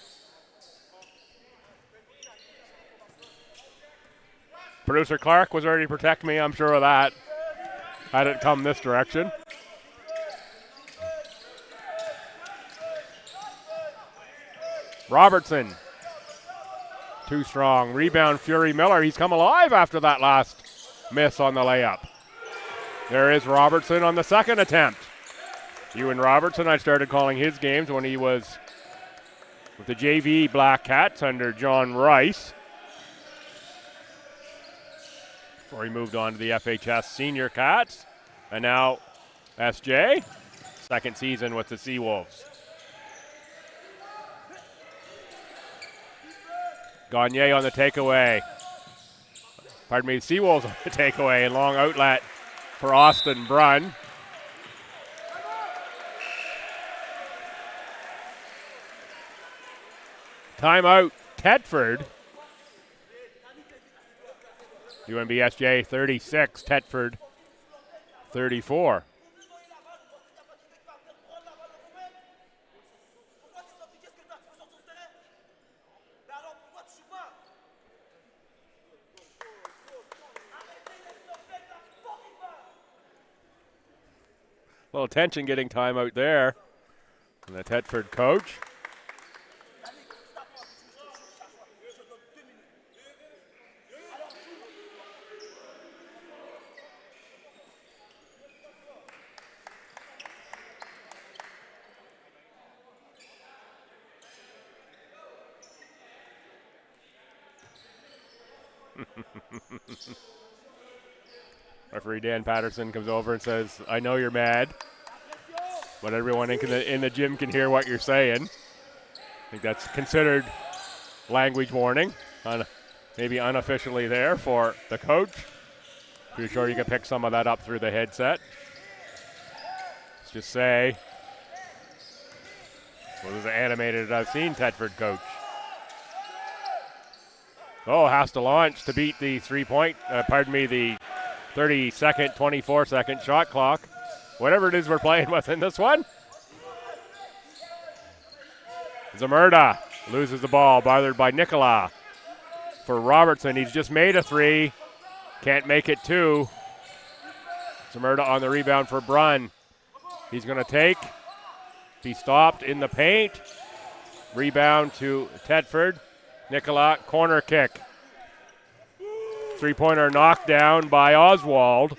S4: Producer Clark was ready to protect me, I'm sure of that. Had it come this direction. Robertson. Too strong. Rebound, Fury Miller. He's come alive after that last miss on the layup. There is Robertson on the second attempt. Ewan Robertson, I started calling his games when he was with the JV Black Cats under John Rice. Before he moved on to the FHS Senior Cats. And now SJ, second season with the Seawolves. Gagne on the takeaway. Pardon me, Seawolves on the takeaway, and long outlet for Austin Brun. Timeout, Thetford. UNBSJ 36, Thetford 34. A little tension getting time out there from the Thetford coach. Referee Dan Patterson comes over and says, I know you're mad, but everyone in the gym can hear what you're saying. I think that's considered language warning, maybe unofficially there for the coach. Pretty sure you can pick some of that up through the headset. Let's just say, well, this is animated as I've seen Thetford coach. Oh, has to launch to beat the the 30-second, 24-second shot clock. Whatever it is we're playing with in this one. Zamurda loses the ball, bothered by Nicolas. For Robertson, he's just made a 3. Can't make it 2. Zamurda on the rebound for Brun. He's going to take. Be stopped in the paint. Rebound to Thetford. Nicolas, corner kick. Three-pointer knocked down by Oswald.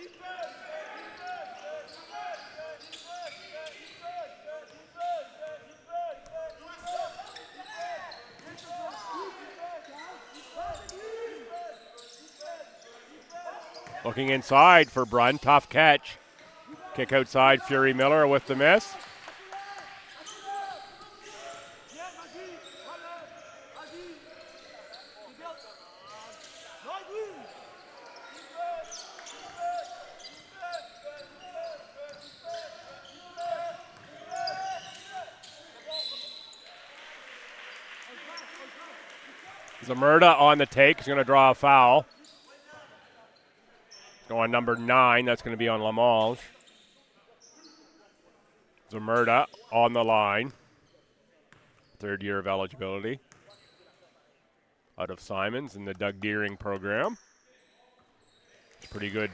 S4: Looking inside for Brunn. Tough catch. Kick outside. Fury Miller with the miss. Zamurda on the take. He's going to draw a foul. Going number 9. That's going to be on Lamange. Zamurda on the line. Third year of eligibility. Out of Simons in the Doug Deering program. It's a pretty good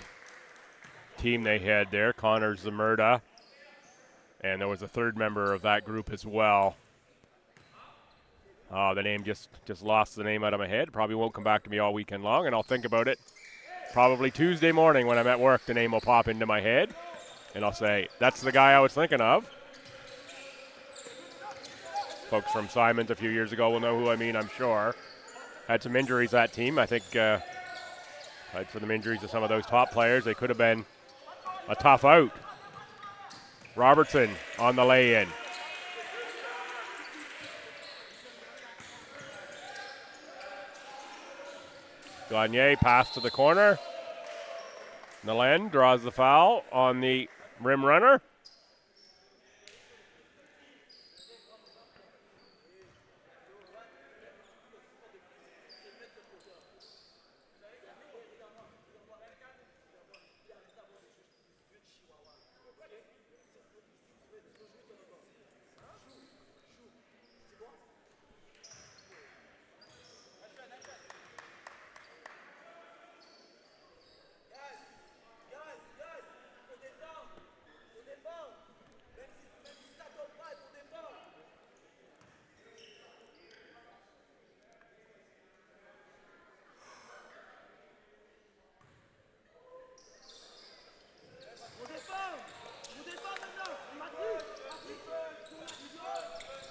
S4: team they had there. Connor Zamurda. And there was a third member of that group as well. The name just lost the name out of my head. Probably won't come back to me all weekend long, and I'll think about it. Probably Tuesday morning when I'm at work, the name will pop into my head, and I'll say, that's the guy I was thinking of. Folks from Simons a few years ago will know who I mean, I'm sure. Had some injuries, that team. I think for the injuries of some of those top players, they could have been a tough out. Robertson on the lay-in. Gagne pass to the corner. Nalen draws the foul on the rim runner.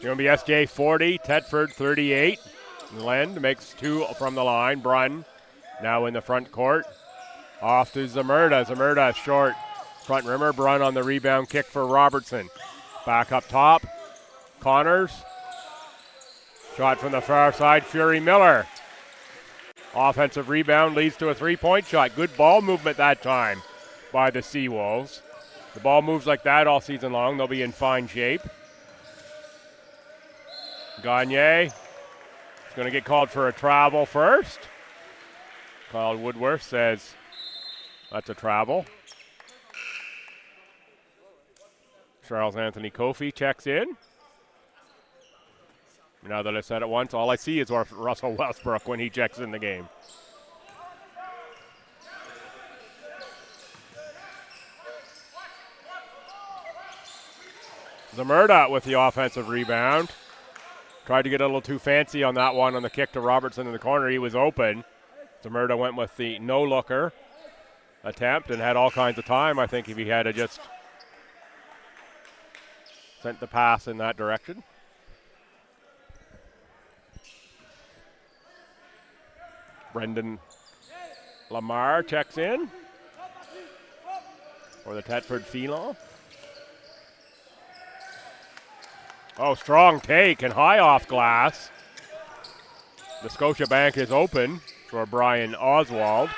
S4: UNBSJ 40, Thetford 38. Lend makes 2 from the line. Brunn now in the front court. Off to Zamurda. Zamurda short front rimmer. Brunn on the rebound kick for Robertson. Back up top. Connors. Shot from the far side. Fury Miller. Offensive rebound leads to a 3-point shot. Good ball movement that time by the Seawolves. The ball moves like that all season long. They'll be in fine shape. Gagne is going to get called for a travel first. Kyle Woodworth says that's a travel. Charles Anthony Kofi checks in. Now that I said it once, all I see is Russell Westbrook when he checks in the game. Zamurda with the offensive rebound. Tried to get a little too fancy on that one on the kick to Robertson in the corner. He was open. Zamurda went with the no-looker attempt and had all kinds of time. I think if he had just sent the pass in that direction. Brendan Lamar checks in for the Thetford Phelan. Oh, strong take and high off glass. The Scotiabank is open for Brian Oswald.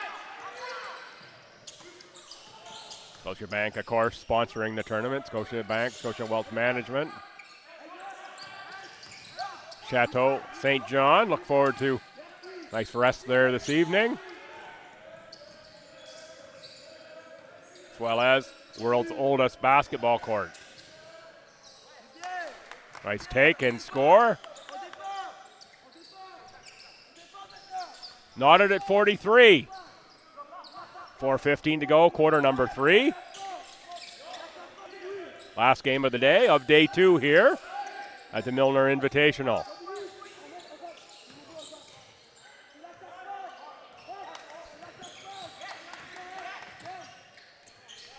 S4: Scotiabank, of course, sponsoring the tournament. Scotiabank, Scotia Wealth Management. Chateau St. John, look forward to nice rest there this evening. As well as world's oldest basketball court. Nice take and score. Knotted at 43. 4:15 to go, quarter number 3. Last game of the day, of day 2 here at the Milner Invitational.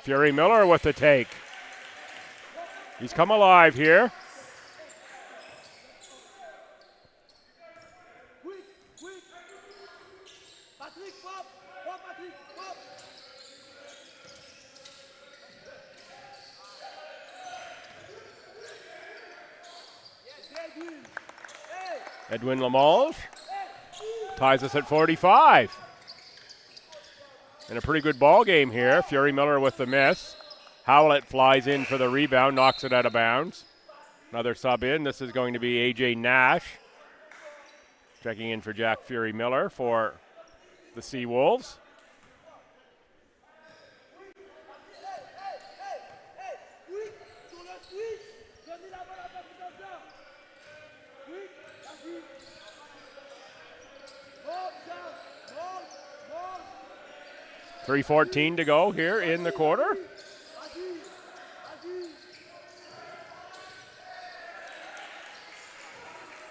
S4: Fury Miller with the take. He's come alive here. Edwin Lamonge ties us at 45. And a pretty good ball game here. Fury Miller with the miss. Howlett flies in for the rebound, knocks it out of bounds. Another sub in. This is going to be A.J. Nash checking in for Jack Fury Miller for the Seawolves. .3:14 to go here in the quarter.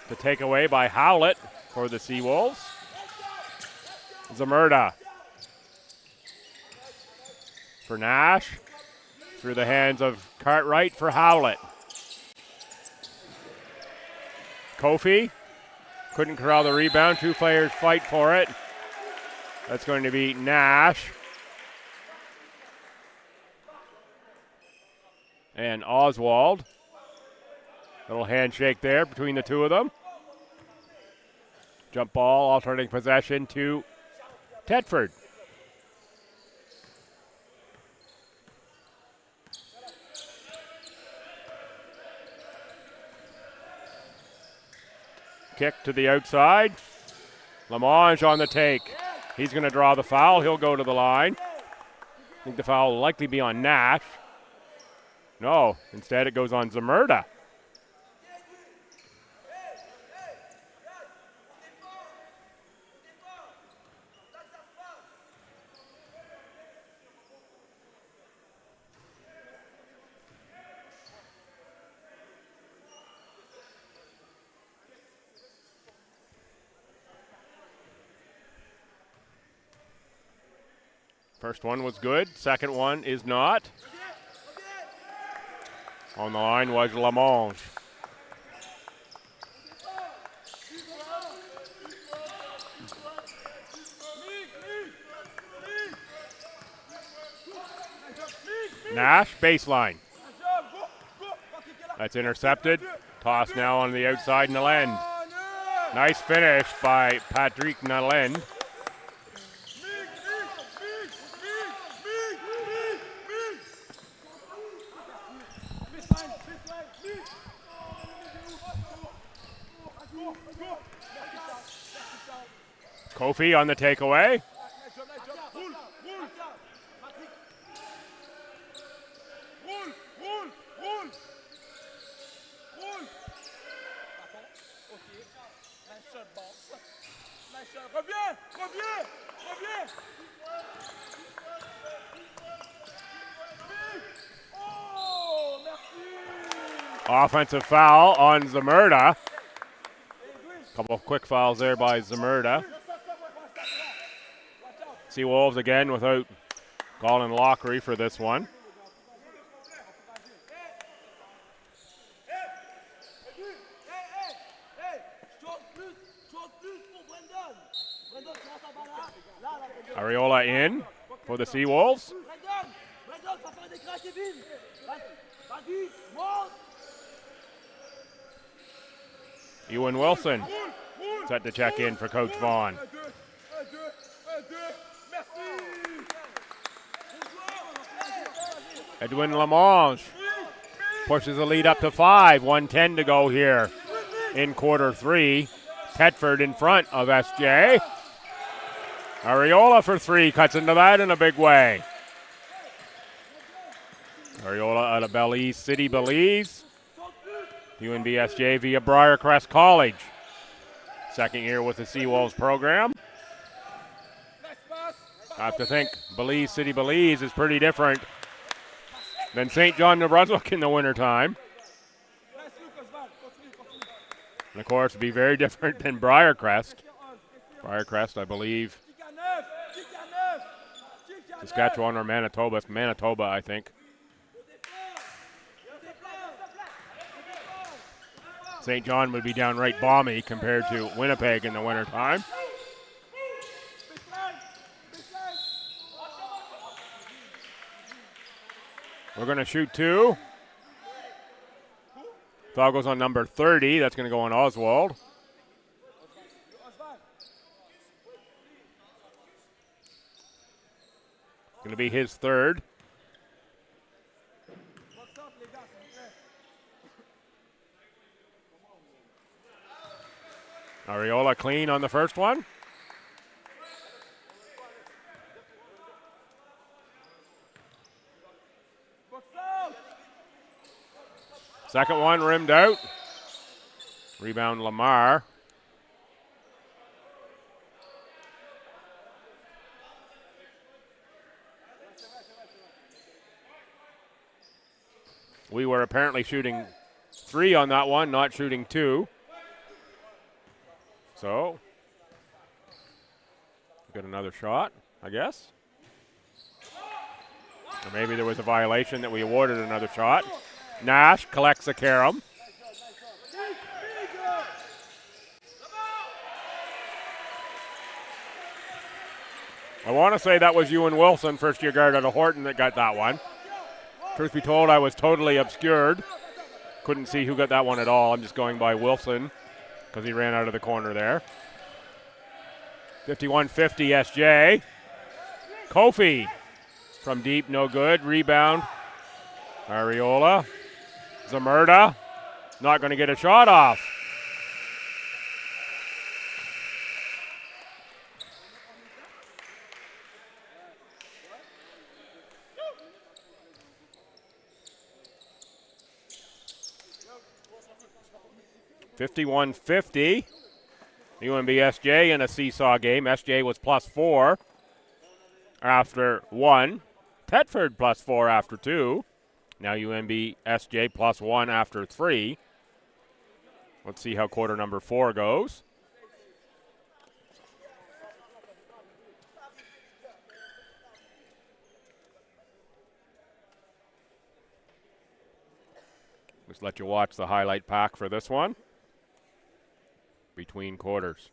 S4: The takeaway by Howlett for the Seawolves. Zamurda for Nash. Through the hands of Cartwright for Howlett. Kofi couldn't corral the rebound. Two players fight for it. That's going to be Nash and Oswald. Little handshake there between the two of them. Jump ball, alternating possession to Thetford. Kick to the outside. Lamonge on the take. He's going to draw the foul. He'll go to the line. I think the foul will likely be on Nash. No, instead it goes on Zamurda. First one was good. Second one is not. On the line was Lamonge. Nash, baseline. That's intercepted. Toss now on the outside, Nalend. Nice finish by Patrick Nalend. Kofi on the takeaway. Offensive foul on Zamurda. Couple of quick fouls there by Zamurda. Seawolves again without Colin Lockery for this one. Ariola in for the Seawolves. Ewan Wilson set to check in for Coach Vaughn. Edwin Lamonge pushes the lead up to 5. 1:10 to go here in quarter 3. Thetford in front of SJ. Ariola for 3, cuts into that in a big way. Ariola out of Belize City, Belize. UNBSJ via Briarcrest College. Second year with the Seawolves program. I have to think Belize City, Belize is pretty different than St. John, New Brunswick in the wintertime. And of course, it'd be very different than Briarcrest. Briarcrest, I believe, Saskatchewan or Manitoba. It's Manitoba, I think. St. John would be downright balmy compared to Winnipeg in the wintertime. We're going to shoot 2. Foul goes on number 30. That's going to go on Oswald. going to be his third. Ariola clean on the first one. Second one rimmed out. Rebound Lamar. We were apparently shooting 3 on that one, not shooting 2. So, get another shot, I guess. Or maybe there was a violation that we awarded another shot. Nash collects a carom. I want to say that was Ewan Wilson, first-year guard out of Horton, that got that one. Truth be told, I was totally obscured. Couldn't see who got that one at all. I'm just going by Wilson because he ran out of the corner there. 51-50 SJ. Kofi from deep, no good. Rebound. Ariola. Zamurda. Not going to get a shot off. $51-50. UNBSJ in a seesaw game. SJ was +4 after 1. Thetford +4 after 2. Now UNBSJ +1 after 3. Let's see how quarter number 4 goes. Just let you watch the highlight pack for this one. Between quarters.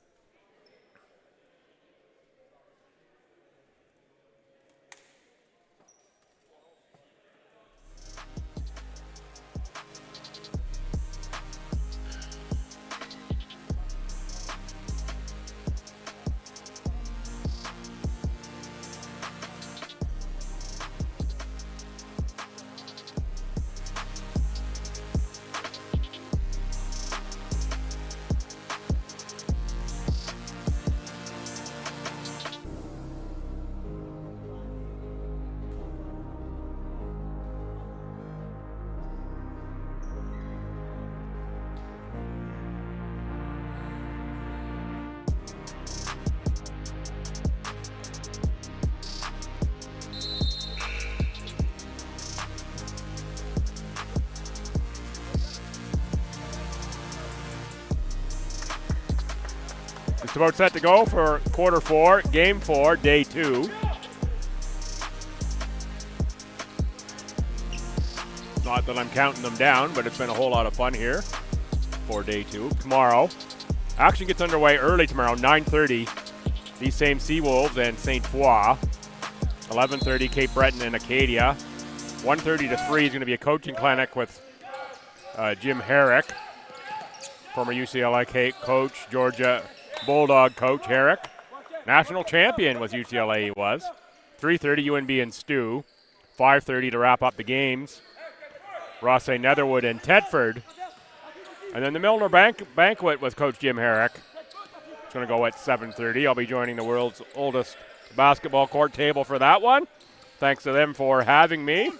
S4: It's about set to go for quarter 4, game 4, day 2. Not that I'm counting them down, but it's been a whole lot of fun here for day 2. Tomorrow, action gets underway early tomorrow, 9:30. These same Seawolves and St. Foy. 11:30, Cape Breton and Acadia. 1:30 to 3 is going to be a coaching clinic with Jim Herrick, former UCLA coach, Georgia Bulldog coach Herrick. National champion was UCLA, he was. 3:30, UNB and Stu. 5:30 to wrap up the games. Ross A. Netherwood and Thetford. And then the Milner banquet with Coach Jim Herrick. It's going to go at 7:30. I'll be joining the world's oldest basketball court table for that one. Thanks to them for having me.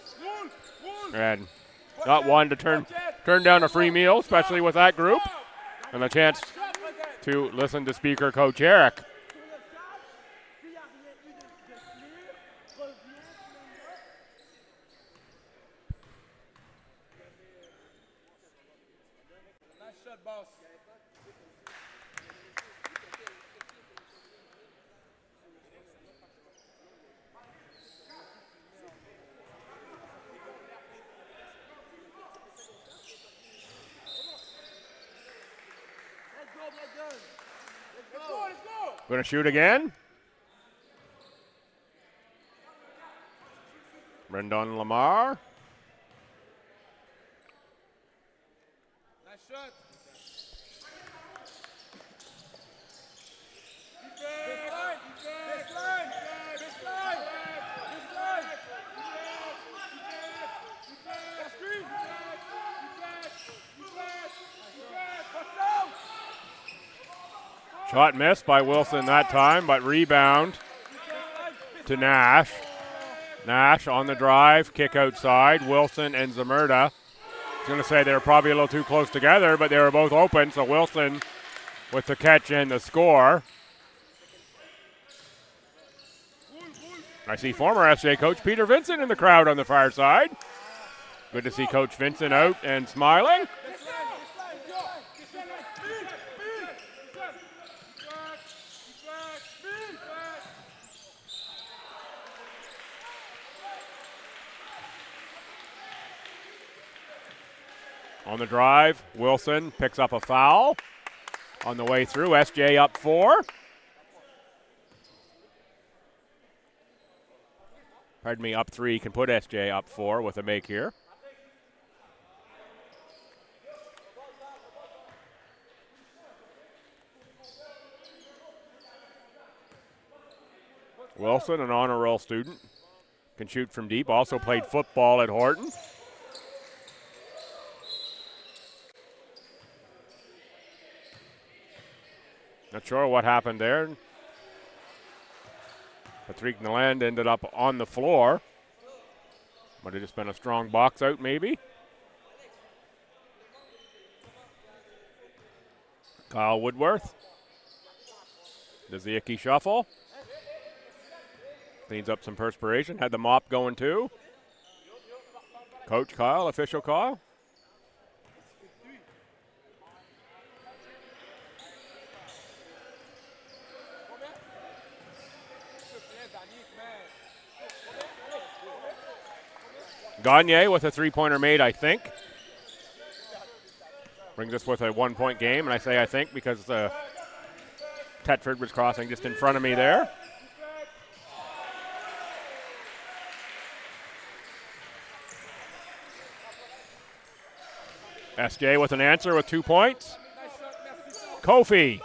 S4: And not one to turn down a free meal, especially with that group. And a chance to listen to speaker Coach Herrick. Going to shoot again. Brendan Lamar.
S3: Nice shot. This line.
S4: Shot missed by Wilson that time, but rebound to Nash. Nash on the drive, kick outside. Wilson and Zamurda. I was going to say they were probably a little too close together, but they were both open, so Wilson with the catch and the score. I see former SJ coach Peter Vincent in the crowd on the far side. Good to see Coach Vincent out and smiling. On the drive, Wilson picks up a foul. On the way through, SJ up 4. Pardon me, up 3. Can put SJ up 4 with a make here. Wilson, an honor roll student, can shoot from deep. Also played football at Horton. Not sure what happened there. Patrick Naland ended up on the floor. Might have just been a strong box out, maybe. Kyle Woodworth does the icky shuffle. Cleans up some perspiration. Had the mop going too. Coach Kyle, official Kyle. Gagne with a three-pointer made, I think. Brings us with a one-point game, and I say I think because Thetford was crossing just in front of me there. SJ with an answer with 2 points. Kofi.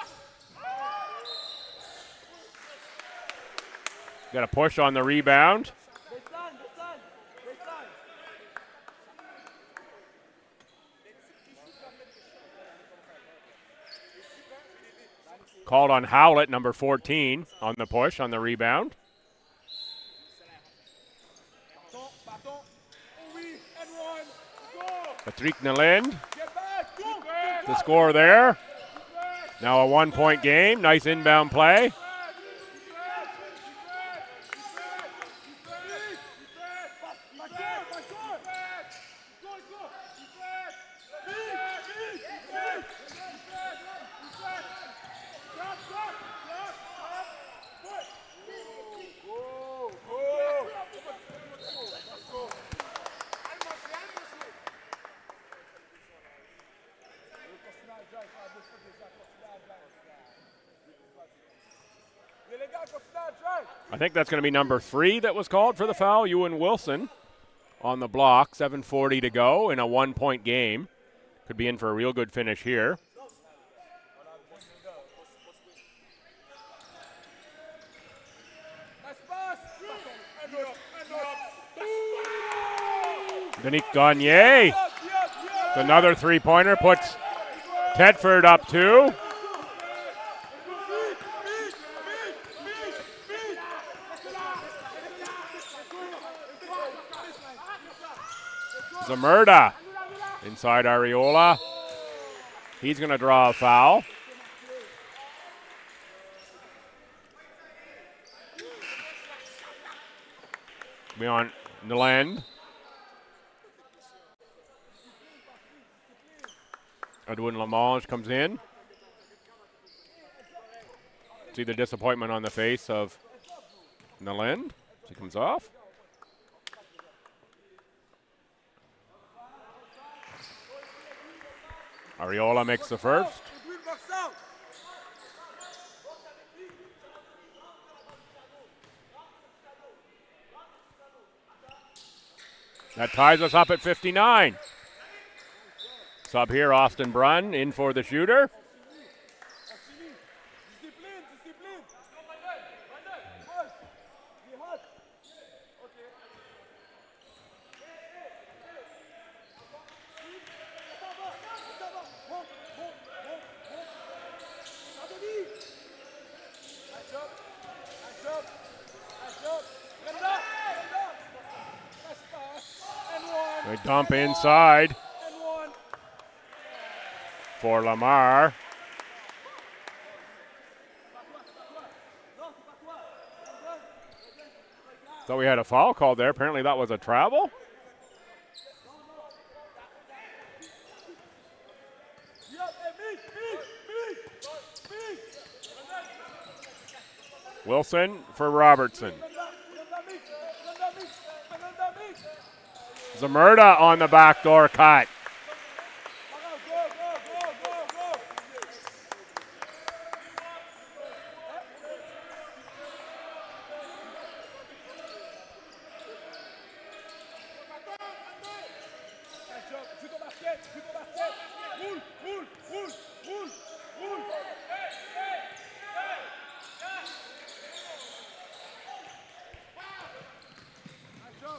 S4: Got a push on the rebound. Called on Howlett, number 14, on the push, on the rebound. Patrick Naland, the score there. Now a one-point game, nice inbound play. I think that's going to be number 3 that was called for the foul. Ewan Wilson on the block. 7:40 to go in a one-point game. Could be in for a real good finish here. Danique Gagne. Another three-pointer puts Thetford up 2. Zamurda inside Areola. He's going to draw a foul. Beyond Naland. Edwin Lamonge comes in. See the disappointment on the face of Naland as he comes off. Areola makes the first. That ties us up at 59. Sub here, Austin Brunn in for the shooter. A dump inside for Lamar. Thought we had a foul called there. Apparently that was a travel. Wilson for Robertson. Zamurda on the backdoor cut.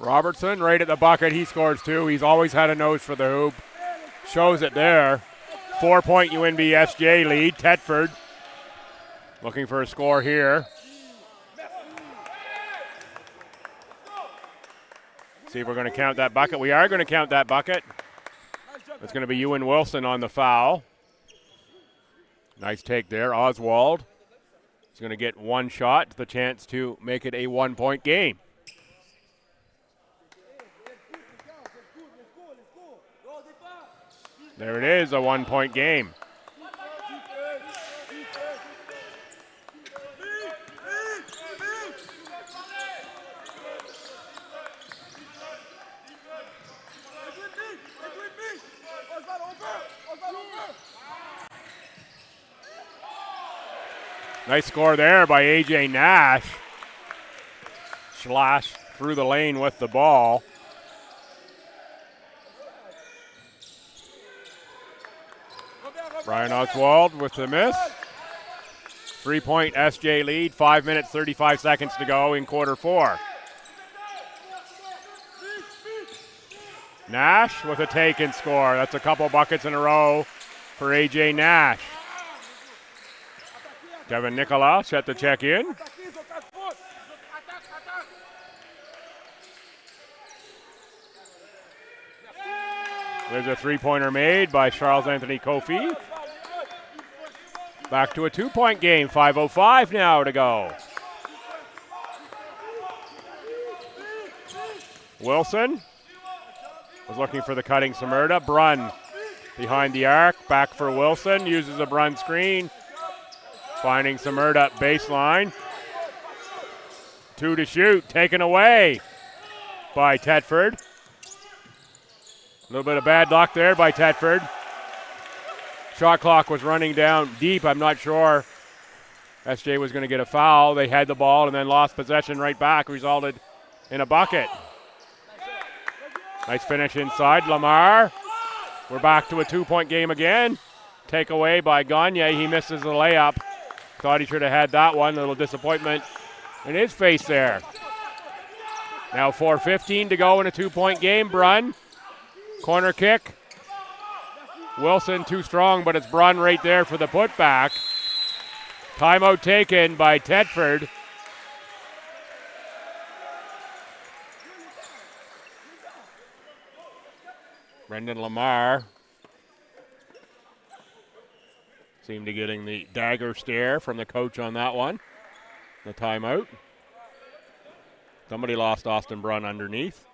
S4: Robertson right at the bucket. He scores two. He's always had a nose for the hoop. Shows it there. 4-point UNBSJ lead. Thetford looking for a score here. See if we're going to count that bucket. We are going to count that bucket. It's going to be Ewan Wilson on the foul. Nice take there. Oswald is going to get one shot, the chance to make it a 1-point game. There it is, a 1-point game. Nice score there by A.J. Nash. Slash through the lane with the ball. Brian Oswald with the miss. 3-point SJ lead, 5 minutes, 35 seconds to go in quarter four. Nash with a take and score. That's a couple buckets in a row for A.J. Nash. Kevin Nicola set to check in. There's a three-pointer made by Charles Anthony Kofi. Back to a 2-point game, 5:05 now to go. Wilson was looking for the cutting Samerda. Brunn behind the arc, back for Wilson, uses a Brunn screen. Finding Samerda baseline. 2 to shoot, taken away by Thetford. A little bit of bad luck there by Thetford. Shot clock was running down deep. I'm not sure SJ was going to get a foul. They had the ball and then lost possession right back, resulted in a bucket. Nice finish inside. Lamar. We're back to a 2-point game again. Takeaway by Gagne. He misses the layup. Thought he should have had that one. A little disappointment in his face there. Now 4:15 to go in a 2-point game. Brunn. Corner kick. Wilson too strong, but it's Brunn right there for the putback. Timeout taken by Thetford. Brendan Lamar seemed to getting the dagger stare from the coach on that one. The timeout. Somebody lost Austin Brunn underneath.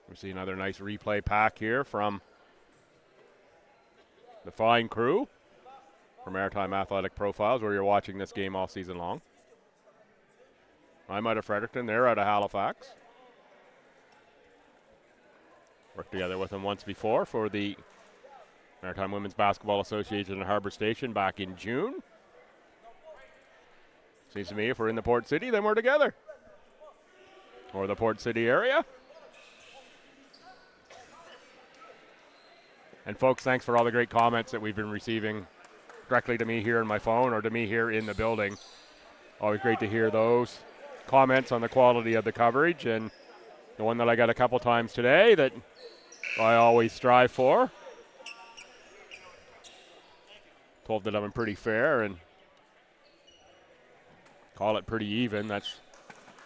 S4: We see another nice replay pack here from the fine crew from Maritime Athletic Profiles, where you're watching this game all season long. I'm out of Fredericton, they're out of Halifax. Worked together with them once before for the Maritime Women's Basketball Association in Harbour Station back in June. Seems to me if we're in the Port City, then we're together. Or the Port City area. And folks, thanks for all the great comments that we've been receiving directly to me here on my phone or to me here in the building. Always great to hear those comments on the quality of the coverage, and the one that I got a couple times today that I always strive for. told that I'm pretty fair and call it pretty even. That's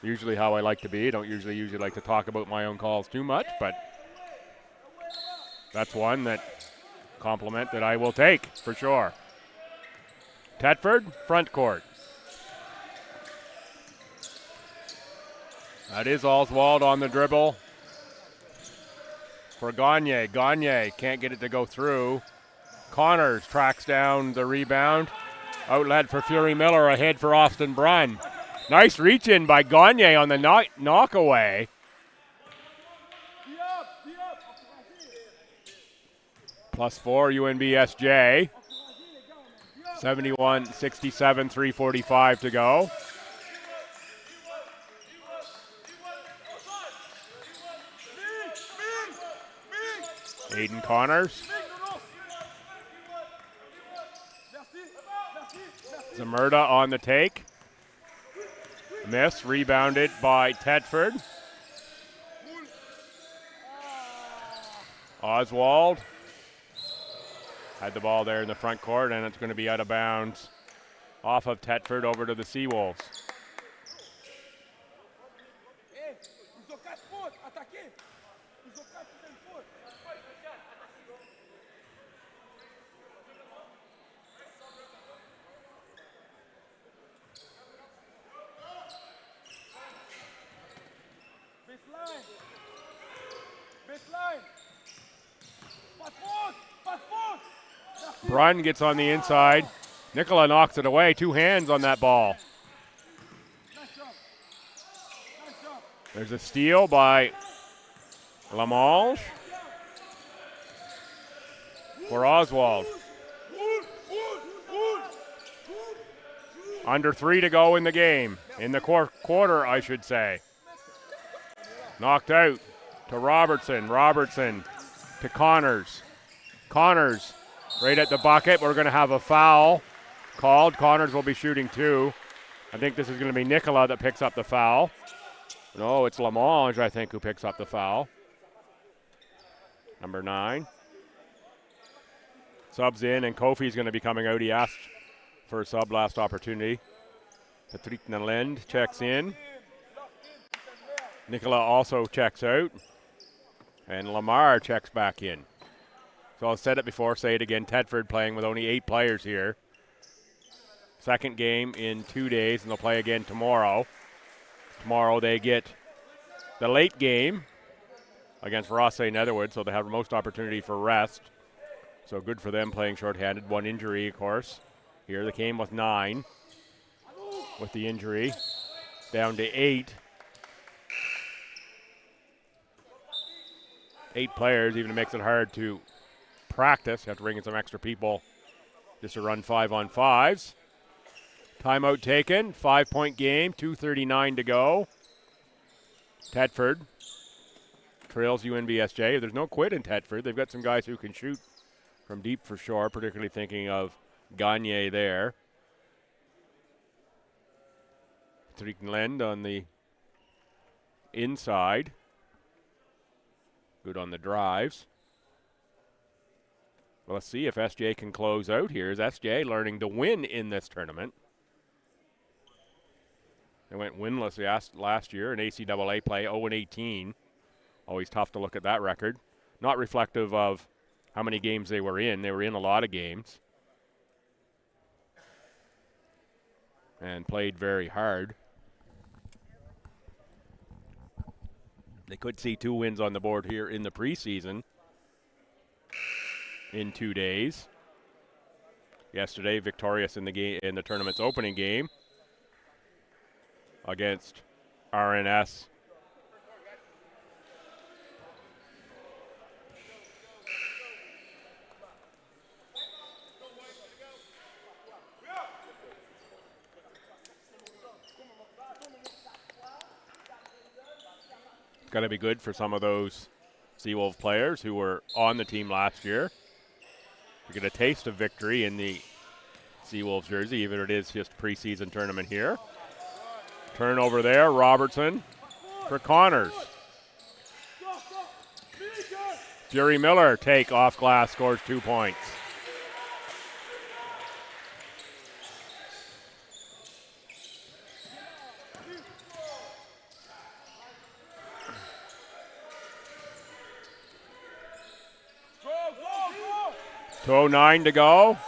S4: usually how I like to be. I don't usually like to talk about my own calls too much, but that's one compliment that I will take for sure. Thetford, front court. That is Oswald on the dribble for Gagne. Gagne can't get it to go through. Connors tracks down the rebound. Outlet for Fury Miller, ahead for Austin Brunn. Nice reach in by Gagne on the knock away. +4 UNBSJ. 71-67, 3:45 to go. Aiden Connors. Zamurda on the take. Miss, rebounded by Thetford. Oswald had the ball there in the front court, and it's going to be out of bounds off of Thetford over to the Seawolves. Brunn gets on the inside. Nicola knocks it away. 2 hands on that ball. There's a steal by Lamange for Oswald. Under 3 to go in the game. In the quarter, I should say. Knocked out to Robertson. Robertson to Connors. Connors right at the bucket. We're going to have a foul called. Connors will be shooting 2. I think this is going to be Nicola that picks up the foul. No, it's Lamange, I think, who picks up the foul. Number 9. Subs in, and Kofi's going to be coming out. He asked for a sub last opportunity. Patrick Nalend checks in. Nicola also checks out. And Lamar checks back in. So I've said it before, say it again. Thetford playing with only 8 players here. Second game in 2 days, and they'll play again tomorrow. Tomorrow they get the late game against Rossay Netherwood, so they have the most opportunity for rest. So good for them playing shorthanded. 1 injury, of course. Here they came with 9 with the injury. Down to 8. 8 players, even makes it hard to practice. You have to bring in some extra people just to run 5-on-5s. Timeout taken. 5-point game. 2:39 to go. Thetford trails UNBSJ. There's no quit in Thetford. They've got some guys who can shoot from deep for sure, particularly thinking of Gagne there. Lend on the inside. Good on the drives. Well, let's see if SJ can close out here. Is SJ learning to win in this tournament? They went winless last year in ACAA play, 0-18. Always tough to look at that record. Not reflective of how many games they were in. They were in a lot of games. And played very hard. They could see 2 wins on the board here in the preseason in 2 days. Yesterday, victorious in the game in the tournament's opening game against RNS. It's going to be good for some of those Seawolf players who were on the team last year. You get a taste of victory in the Seawolves jersey, even if it is just preseason tournament here. Turnover there, Robertson for Connors. Fury Miller take off glass, scores 2 points. 2:09 to go.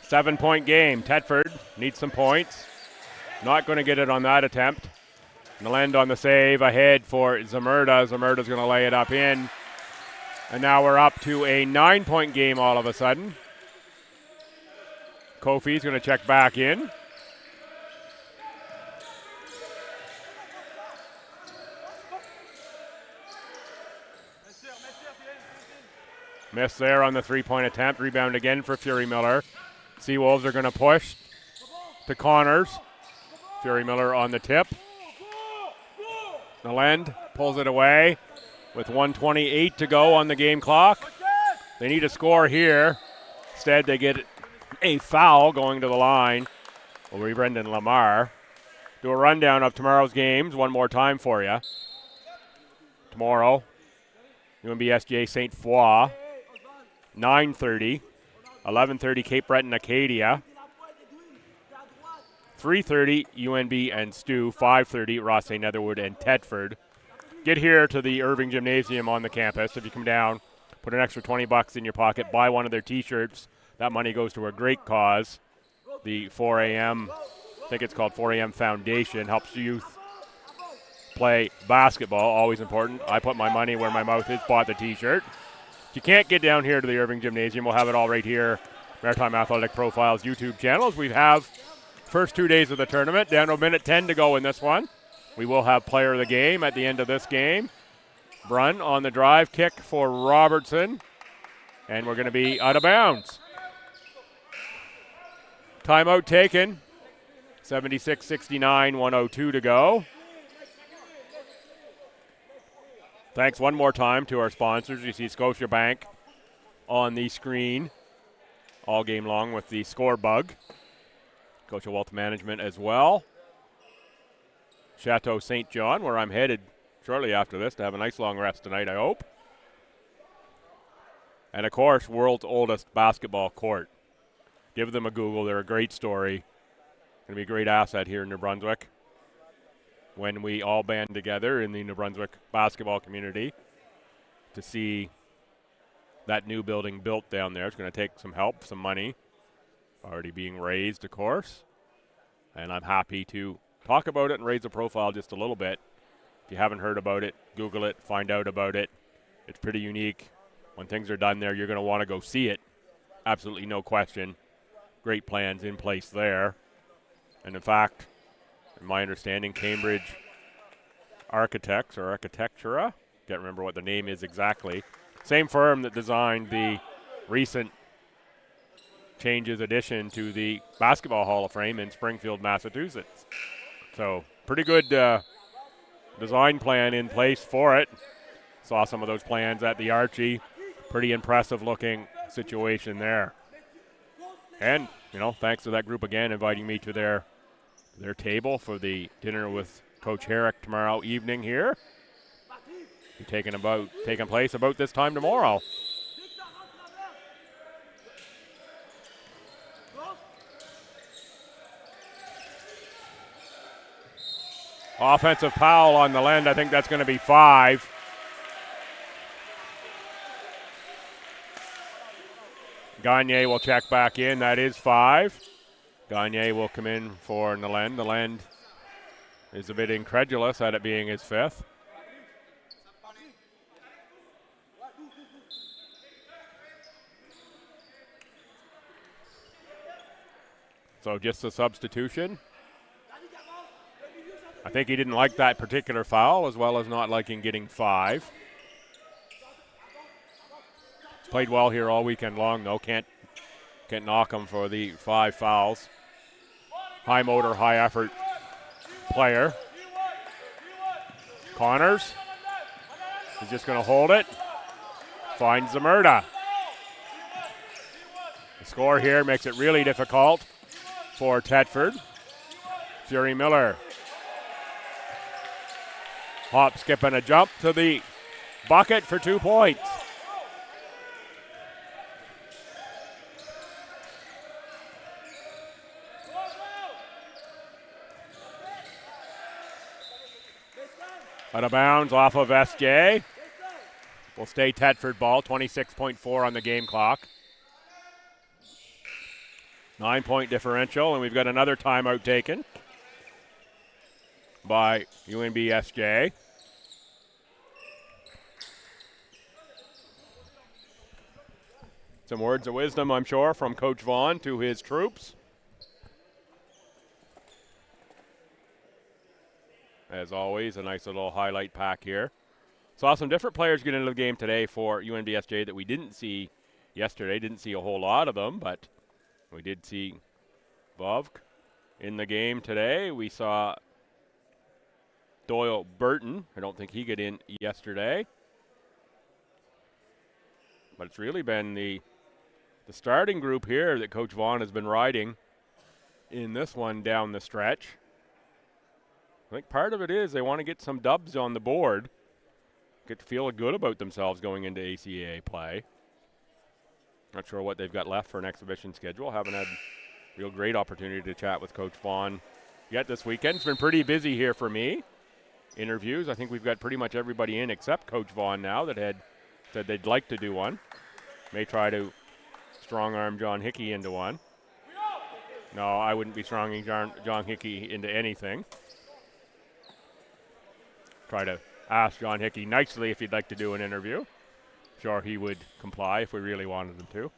S4: 7-point game. Thetford needs some points. Not going to get it on that attempt. Nalend on the save ahead for Zamurda. Zamurda's going to lay it up in. And now we're up to a 9-point game all of a sudden. Kofi's going to check back in. Miss there on the 3-point attempt. Rebound again for Fury Miller. Seawolves are going to push to Connors. Fury Miller on the tip. Nalend pulls it away with 1:28 to go on the game clock. They need a score here. Instead, they get a foul going to the line. Will be Brendan Lamar. Do a rundown of tomorrow's games one more time for you. Tomorrow, UNBSJ St. Foy, 9:30. 11:30 Cape Breton Acadia. 3:30 UNB and Stu. 5:30 Ross St. Netherwood and Thetford. Get here to the Irving Gymnasium on the campus. If you come down, put an extra $20 in your pocket, buy one of their T-shirts. That money goes to a great cause. The 4 a.m., I think it's called 4 a.m. Foundation, helps youth play basketball. Always important. I put my money where my mouth is, bought the T-shirt. If you can't get down here to the Irving Gymnasium, we'll have it all right here. Maritime Athletic Profiles YouTube channels. We have first 2 days of the tournament. Down to a minute 10 to go in this one. We will have player of the game at the end of this game. Brunn on the drive kick for Robertson. And we're going to be out of bounds. Timeout taken. 76-69, 1:02 to go. Thanks one more time to our sponsors. You see Scotiabank on the screen all game long with the score bug. Scotia Wealth Management as well. Chateau St. John, where I'm headed shortly after this to have a nice long rest tonight, I hope. And, of course, world's oldest basketball court. Give them a Google. They're a great story. Going to be a great asset here in New Brunswick when we all band together in the New Brunswick basketball community to see that new building built down there. It's going to take some help, some money, already being raised, of course. And I'm happy to talk about it and raise the profile just a little bit. If you haven't heard about it, Google it, find out about it. It's pretty unique. When things are done there, you're going to want to go see it. Absolutely no question. Great plans in place there. And in fact, in my understanding, Cambridge Architects or Architectura, can't remember what the name is exactly, same firm that designed the recent changes addition to the Basketball Hall of Fame in Springfield, Massachusetts. So pretty good design plan in place for it. Saw some of those plans at the Archie. Pretty impressive looking situation there. And, you know, thanks to that group again inviting me to their table for the dinner with Coach Herrick tomorrow evening here. Be taking place about this time tomorrow. Offensive foul on the Nalend. I think that's going to be 5. Gagne will check back in. That is 5. Gagne will come in for Nalend. Nalend is a bit incredulous at it being his 5th. So just a substitution. I think he didn't like that particular foul as well as not liking getting 5. Played well here all weekend long, though. Can't knock him for the 5 fouls. High motor, high effort player. Connors is just going to hold it. Finds Zamurda. The score here makes it really difficult for Thetford. Fury Miller. Hop, skip, and a jump to the bucket for 2 points. Out of bounds off of SJ.
S1: will stay Thetford ball, 26.4 on the game clock. 9-point differential, and we've got another timeout taken by UNBSJ. Some words of wisdom, I'm sure, from Coach Vaughn to his troops. As always, a nice little highlight pack here. Saw some different players get into the game today for UNBSJ that we didn't see yesterday. Didn't see a whole lot of them, but we did see Vovk in the game today. We saw Doyle Burton. I don't think he got in yesterday. But it's really been the starting group here that Coach Vaughn has been riding in this one down the stretch. I think part of it is they want to get some dubs on the board, get to feel good about themselves going into ACAA play. Not sure what they've got left for an exhibition schedule. Haven't had a real great opportunity to chat with Coach Vaughn yet this weekend. It's been pretty busy here for me. Interviews, I think we've got pretty much everybody in except Coach Vaughn now that had said they'd like to do one. May try to strong-arm John Hickey into one. No, I wouldn't be stronging John Hickey into anything. Try to ask John Hickey nicely if he'd like to do an interview. Sure, he would comply if we really wanted him to.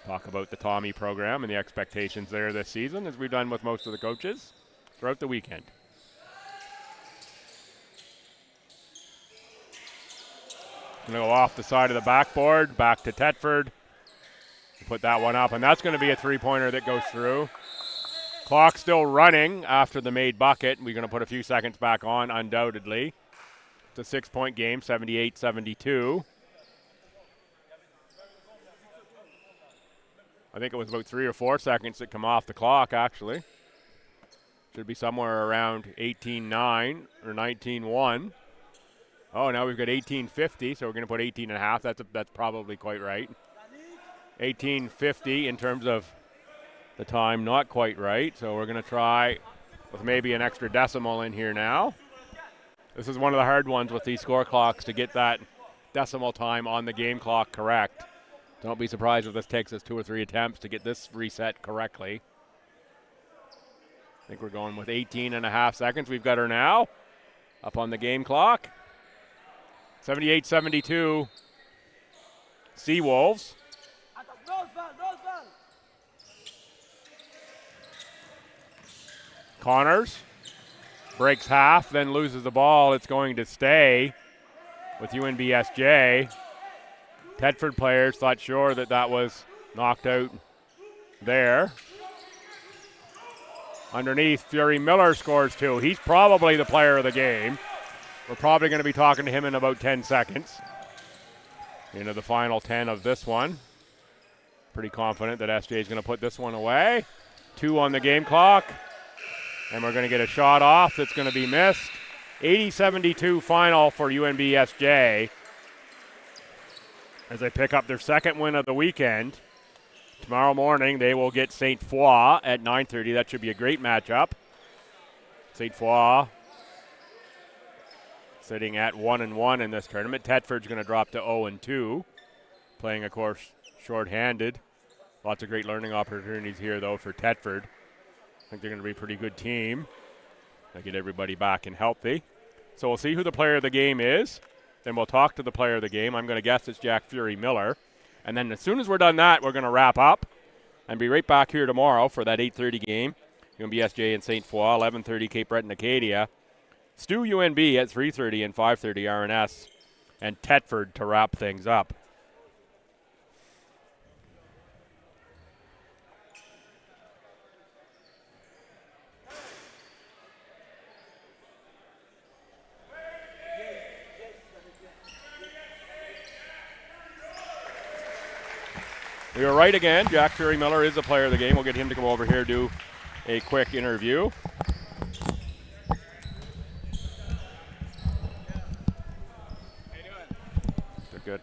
S1: Talk about the Tommy program and the expectations there this season, as we've done with most of the coaches throughout the weekend. Going to go off the side of the backboard, back to Thetford. Put that one up, and that's going to be a three-pointer that goes through. Clock still running after the made bucket. We're going to put a few seconds back on, undoubtedly. It's a 6-point game, 78-72. I think it was about 3 or 4 seconds that come off the clock, actually. Should be somewhere around 18-9 or 19-1. Oh, now we've got 18:50, so we're going to put 18 and a half. That's probably quite right. 18:50 in terms of the time, not quite right. So we're going to try with maybe an extra decimal in here now. This is one of the hard ones with these score clocks, to get that decimal time on the game clock correct. Don't be surprised if this takes us 2 or 3 attempts to get this reset correctly. I think we're going with 18 and a half seconds. We've got her now up on the game clock. 78-72 Seawolves. Connors breaks half, then loses the ball. It's going to stay with UNBSJ. Thetford players thought sure that was knocked out there. Underneath, Fury Miller scores 2. He's probably the player of the game. We're probably going to be talking to him in about 10 seconds. Into the final 10 of this one. Pretty confident that SJ is going to put this one away. 2 on the game clock. And we're going to get a shot off that's going to be missed. 80-72 final for UNBSJ as they pick up their second win of the weekend. Tomorrow morning they will get St. Foy at 9:30. That should be a great matchup. St. Foy sitting at 1-1 in this tournament. Thetford's going to drop to 0-2, playing, of course, shorthanded. Lots of great learning opportunities here, though, for Thetford. I think they're going to be a pretty good team. They'll get everybody back and healthy. So we'll see who the player of the game is. Then we'll talk to the player of the game. I'm going to guess it's Jack Fury Miller. And then as soon as we're done that, we're going to wrap up and be right back here tomorrow for that 8:30 game. UNBSJ and St. Foy, 11:30 Cape Breton Acadia. Stu UNB at 3:30 and 5:30 RNS, and Thetford to wrap things up. We were right again. Jack Fury Miller is the player of the game. We'll get him to come over here, do a quick interview. Good.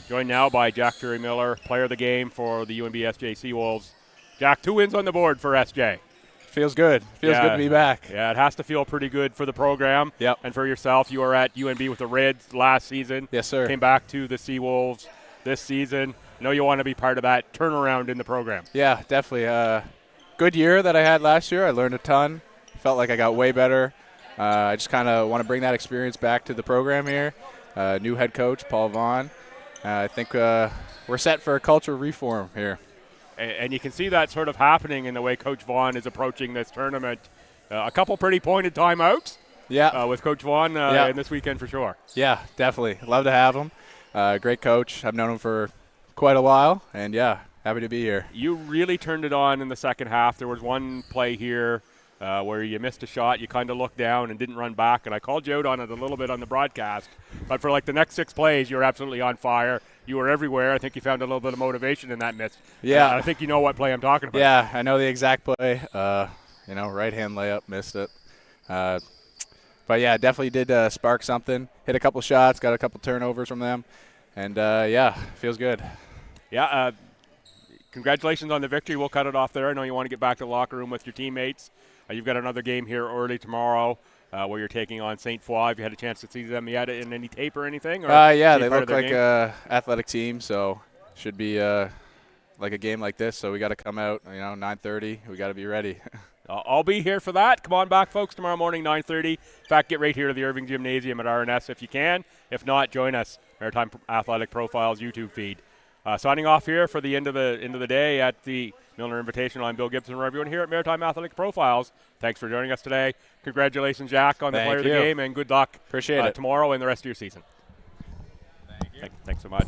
S1: Joined now by Jack Fury Miller, player of the game for the UNBSJ Seawolves. Jack, 2 wins on the board for SJ.
S11: feels good. Feels good to be back.
S1: Yeah, it has to feel pretty good for the program.
S11: Yep.
S1: And for yourself, you were at UNB with the Reds last season.
S11: Yes, sir.
S1: Came back to the Seawolves this season. I know you want to be part of that turnaround in the program.
S11: Yeah, definitely. Good year that I had last year. I learned a ton. Felt like I got way better. I just kind of want to bring that experience back to the program here. New head coach, Paul Vaughn. I think we're set for a culture reform here.
S1: And you can see that sort of happening in the way Coach Vaughn is approaching this tournament. A couple pretty pointed timeouts with Coach Vaughn in this weekend for sure.
S11: Yeah, definitely. Love to have him. Great coach. I've known him for quite a while, and, happy to be here.
S1: You really turned it on in the second half. There was one play here where you missed a shot. You kind of looked down and didn't run back, and I called you out on it a little bit on the broadcast. But for, the next 6 plays, you were absolutely on fire. You were everywhere. I think you found a little bit of motivation in that miss.
S11: Yeah.
S1: I think you know what play I'm talking about.
S11: Yeah, I know the exact play. Right-hand layup, missed it. But, definitely did spark something. Hit a couple shots, got a couple turnovers from them. And, feels good.
S1: Yeah, congratulations on the victory. We'll cut it off there. I know you want to get back to the locker room with your teammates. You've got another game here early tomorrow where you're taking on St. Foy. Have you had a chance to see them yet in any tape or anything? Or
S11: they look like an athletic team, so should be like a game like this. So we got to come out, 9:30. We got to be ready.
S1: I'll be here for that. Come on back, folks, tomorrow morning, 9:30. In fact, get right here to the Irving Gymnasium at RNS if you can. If not, join us, Maritime Athletic Profiles YouTube feed. Signing off here for the end of the day at the Milner Invitational. I'm Bill Gibson, everyone here at Maritime Athletic Profiles. Thanks for joining us today. Congratulations, Jack, on the player of the game, and good luck
S11: Appreciate it
S1: tomorrow and the rest of your season.
S11: Thank you.
S1: Thanks so much.